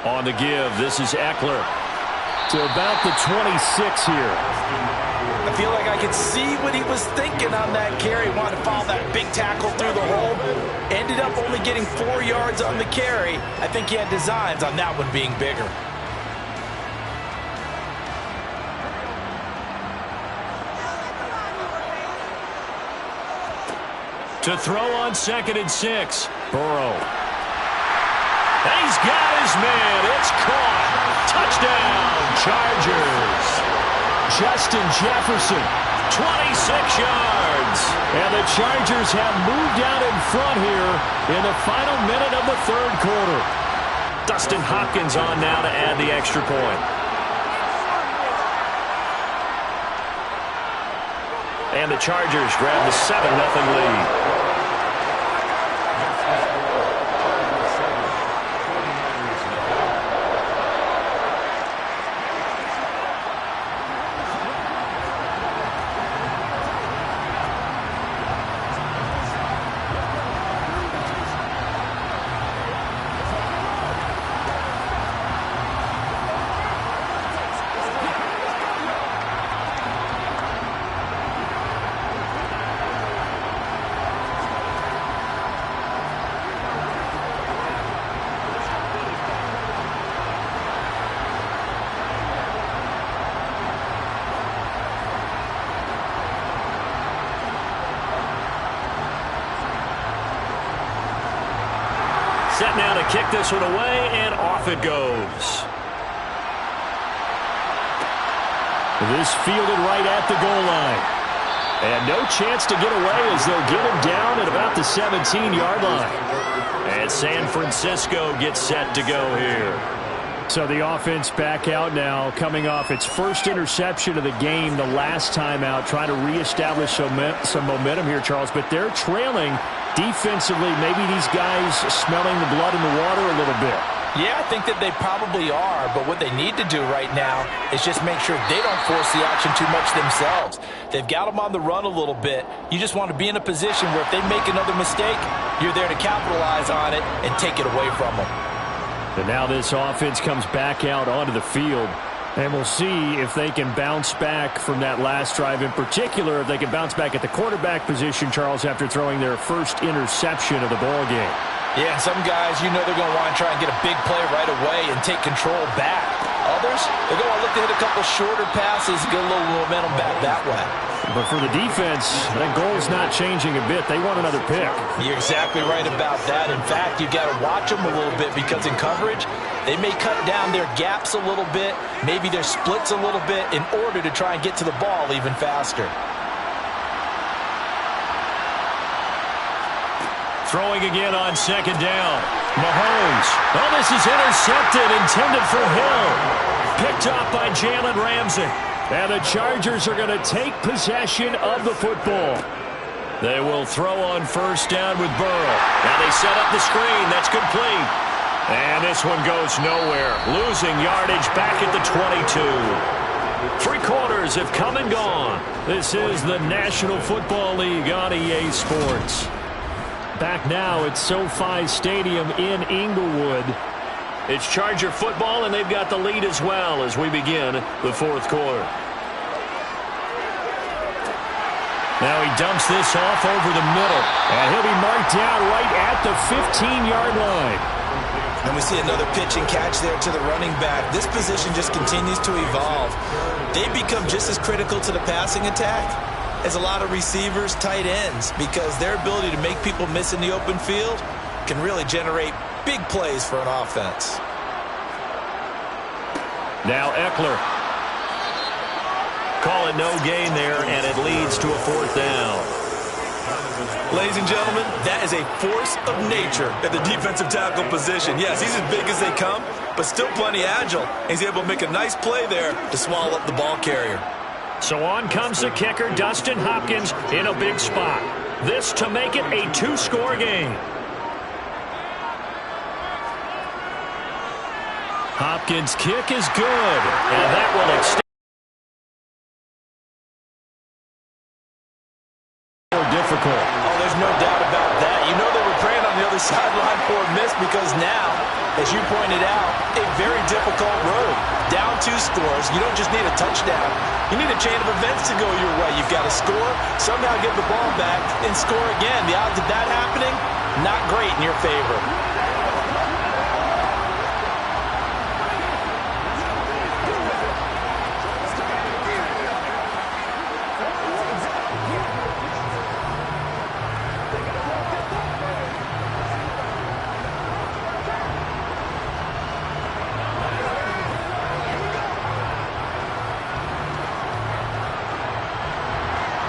On the give, this is Eckler to about the 26 here. I feel like I could see what he was thinking on that carry. Wanted to follow that big tackle through the hole. Ended up only getting 4 yards on the carry. I think he had designs on that one being bigger. To throw on 2nd and 6. Burrow. He's got his man. It's caught. Touchdown, Chargers. Justin Jefferson, 26 yards. And the Chargers have moved out in front here in the final minute of the 3rd quarter. Dustin Hopkins on now to add the extra point. And the Chargers grab the 7-0 lead. Set now to kick this one away, and off it goes. This fielded right at the goal line. And no chance to get away as they'll get him down at about the 17-yard line. And San Francisco gets set to go here. So the offense back out now, coming off its first interception of the game the last time out, trying to reestablish some momentum here, Charles. But they're trailing defensively. Maybe these guys smelling the blood in the water a little bit. Yeah, I think that they probably are, but what they need to do right now is just make sure they don't force the action too much themselves. They've got them on the run a little bit. You just want to be in a position where if they make another mistake, you're there to capitalize on it and take it away from them. And now this offense comes back out onto the field. And we'll see if they can bounce back from that last drive in particular, if they can bounce back at the quarterback position, Charles, after throwing their first interception of the ball game. Yeah, and some guys, you know they're going to want to try and get a big play right away and take control back. Others, they're going to look to hit a couple shorter passes, get a little momentum back that way. But for the defense, that goal's not changing a bit. They want another pick. You're exactly right about that. In fact, you've got to watch them a little bit because in coverage, they may cut down their gaps a little bit, maybe their splits a little bit in order to try and get to the ball even faster. Throwing again on second down. Mahomes. Oh, this is intercepted, intended for Hill. Picked off by Jalen Ramsey. And the Chargers are going to take possession of the football. They will throw on first down with Burrow. Now they set up the screen. That's complete. And this one goes nowhere. Losing yardage back at the 22. Three quarters have come and gone. This is the National Football League on EA Sports. Back now at SoFi Stadium in Inglewood. It's Charger football, and they've got the lead as well as we begin the fourth quarter. Now he dumps this off over the middle, and he'll be marked down right at the 15-yard line. And we see another pitch and catch there to the running back. This position just continues to evolve. They become just as critical to the passing attack as a lot of receivers, tight ends, because their ability to make people miss in the open field can really generate big plays for an offense. Now Eckler. Call it no gain there, and it leads to a fourth down. Ladies and gentlemen, that is a force of nature at the defensive tackle position. Yes, he's as big as they come, but still plenty agile. He's able to make a nice play there to swallow up the ball carrier. So on comes the kicker, Dustin Hopkins, in a big spot. This to make it a two-score game. Hopkins' kick is good, and that will extend. More difficult. Oh, there's no doubt about that. You know they were praying on the other sideline for a miss because now, as you pointed out, a very difficult road. Down 2 scores. You don't just need a touchdown. You need a chain of events to go your way. You've got to score, somehow get the ball back, and score again. The odds of that happening, not great in your favor.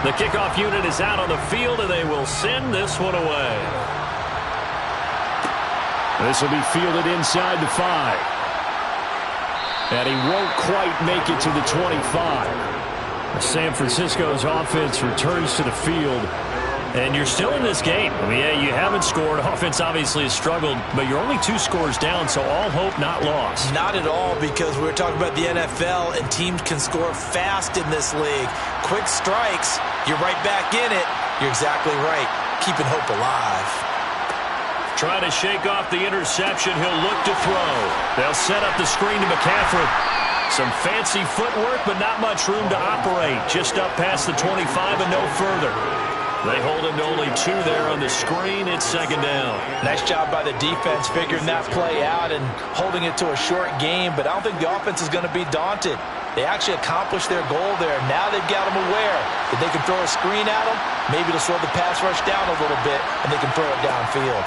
The kickoff unit is out on the field, and they will send this one away. This will be fielded inside the 5. And he won't quite make it to the 25. San Francisco's offense returns to the field. And you're still in this game. I mean, yeah, you haven't scored. Offense obviously has struggled, but you're only 2 scores down, so all hope not lost. Not at all, because we're talking about the NFL, and teams can score fast in this league. Quick strikes, you're right back in it. You're exactly right. Keeping hope alive. Trying to shake off the interception. He'll look to throw. They'll set up the screen to McCaffrey. Some fancy footwork, but not much room to operate. Just up past the 25 and no further. They hold him to only 2 there on the screen. It's second down. Nice job by the defense figuring that play out and holding it to a short game, but I don't think the offense is going to be daunted. They actually accomplished their goal there. Now they've got them aware that they can throw a screen at them. Maybe it'll slow the pass rush down a little bit, and they can throw it downfield.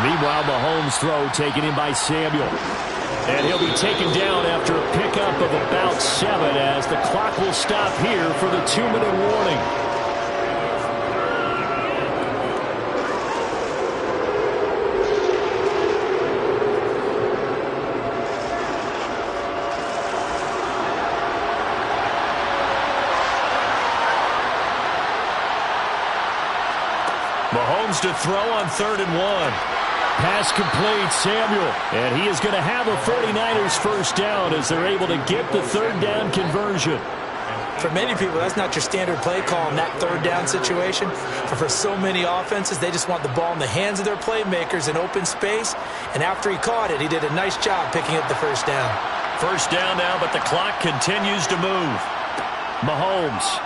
Meanwhile, Mahomes' throw taken in by Samuel. And he'll be taken down after a pickup of about 7 as the clock will stop here for the 2-minute warning. Mahomes to throw on 3rd and 1. Pass complete, Samuel. And he is going to have a 49ers first down as they're able to get the 3rd down conversion. For many people, that's not your standard play call in that 3rd down situation. For so many offenses, they just want the ball in the hands of their playmakers in open space. And after he caught it, he did a nice job picking up the first down. First down now, but the clock continues to move. Mahomes.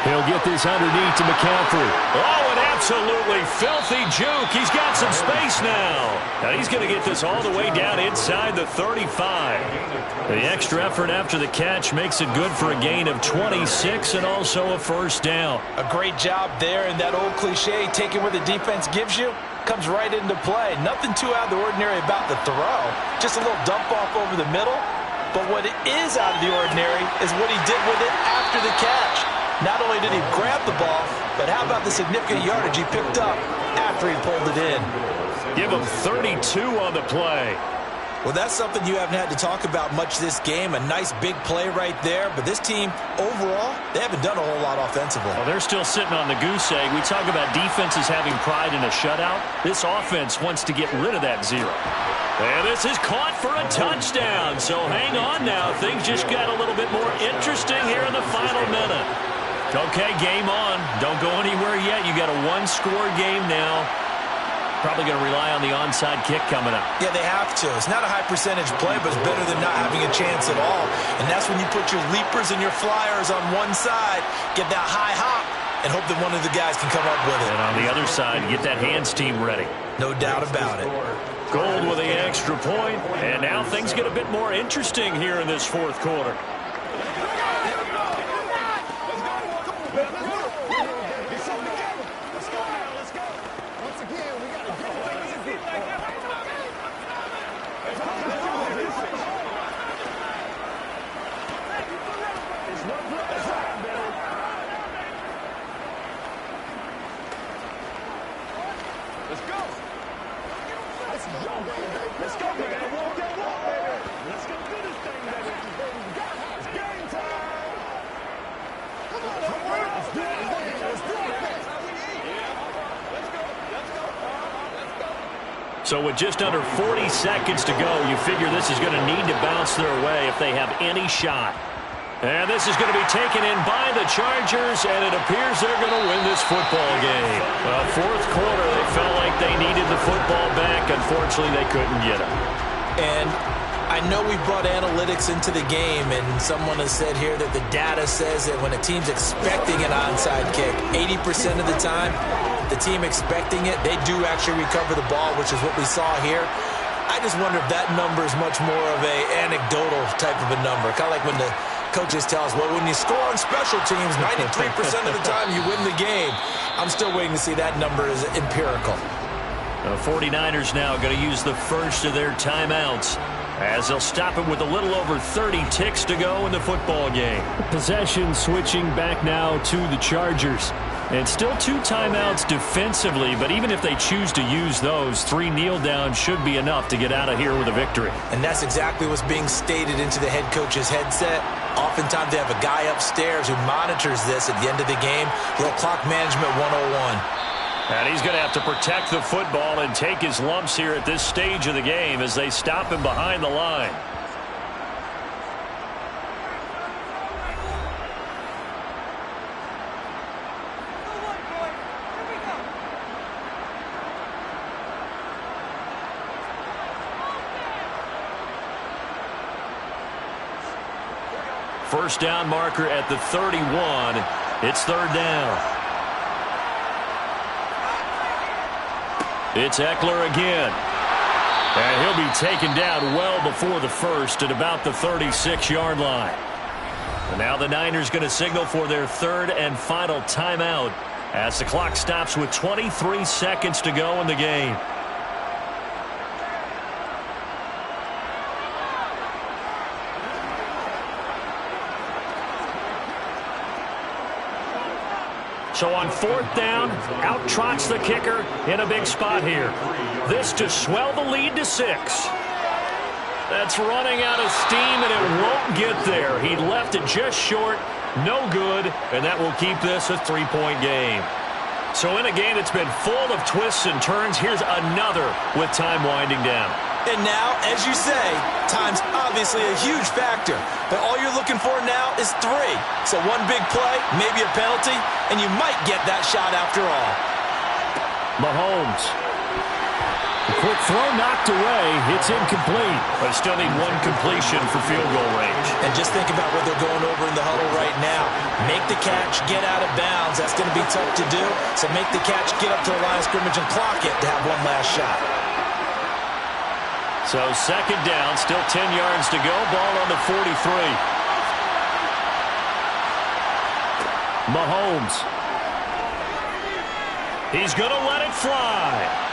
He'll get this underneath to McCaffrey. Oh, an absolutely filthy juke. He's got some space now. Now he's going to get this all the way down inside the 35. The extra effort after the catch makes it good for a gain of 26 and also a first down. A great job there, and that old cliche, taking what the defense gives you, comes right into play. Nothing too out of the ordinary about the throw. Just a little dump off over the middle. But what is out of the ordinary is what he did with it after the catch. Not only did he grab the ball, but how about the significant yardage he picked up after he pulled it in? Give him 32 on the play. Well, that's something you haven't had to talk about much this game. A nice big play right there. But this team, overall, they haven't done a whole lot offensively. Well, they're still sitting on the goose egg. We talk about defenses having pride in a shutout. This offense wants to get rid of that zero. And this is caught for a touchdown. So hang on now. Things just got a little bit more interesting here in the final minute. Okay, game on. Don't go anywhere yet. You got a one-score game now. Probably going to rely on the onside kick coming up. Yeah, they have to. It's not a high-percentage play, but it's better than not having a chance at all. And that's when you put your leapers and your flyers on one side, get that high hop, and hope that one of the guys can come up with it. And on the other side, get that hands team ready. No doubt about it. Gold with the extra point, and now things get a bit more interesting here in this fourth quarter. So with just under 40 seconds to go, you figure this is going to need to bounce their way if they have any shot. And this is going to be taken in by the Chargers, and it appears they're going to win this football game. Well, fourth quarter, they felt like they needed the football back. Unfortunately, they couldn't get it. And I know we brought analytics into the game, and someone has said here that the data says that when a team's expecting an onside kick, 80% of the time, the team expecting it, they do actually recover the ball, which is what we saw here. I just wonder if that number is much more of a anecdotal type of a number. Kind of like when the coaches tell us, well, when you score on special teams, 93% of the time you win the game. I'm still waiting to see that number is empirical. The 49ers now going to use the first of their timeouts as they'll stop it with a little over 30 ticks to go in the football game. Possession switching back now to the Chargers. And still 2 timeouts defensively, but even if they choose to use those, 3 kneel downs should be enough to get out of here with a victory. And that's exactly what's being stated into the head coach's headset. Oftentimes they have a guy upstairs who monitors this at the end of the game. Little clock management 101. And he's going to have to protect the football and take his lumps here at this stage of the game as they stop him behind the line. First down marker at the 31. It's third down. It's Eckler again. And he'll be taken down well before the first at about the 36-yard line. And now the Niners going to signal for their third and final timeout as the clock stops with 23 seconds to go in the game. So on fourth down, out trots the kicker in a big spot here. This to swell the lead to 6. That's running out of steam, and it won't get there. He left it just short, no good, and that will keep this a 3-point game. So in a game that's been full of twists and turns, here's another with time winding down. And now, as you say, time's obviously a huge factor. But all you're looking for now is 3. So one big play, maybe a penalty, and you might get that shot after all. Mahomes quick throw knocked away. It's incomplete. But still need one completion for field goal range. And just think about what they're going over in the huddle right now. Make the catch, get out of bounds. That's going to be tough to do. So make the catch, get up to the line of scrimmage, and clock it to have one last shot. So second down, still 10 yards to go. Ball on the 43. Mahomes. He's going to let it fly.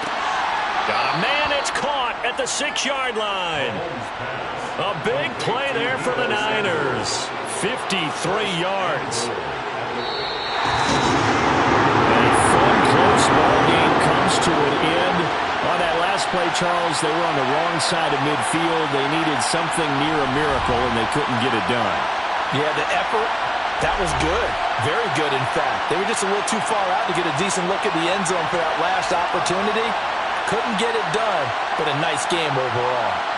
Got a man, it's caught at the 6-yard line. A big play there for the Niners. 53 yards. A fun, close ball game comes to an end. On that last play, Charles, they were on the wrong side of midfield. They needed something near a miracle, and they couldn't get it done. Yeah, the effort, that was good. Very good, in fact. They were just a little too far out to get a decent look at the end zone for that last opportunity. Couldn't get it done, but a nice game overall.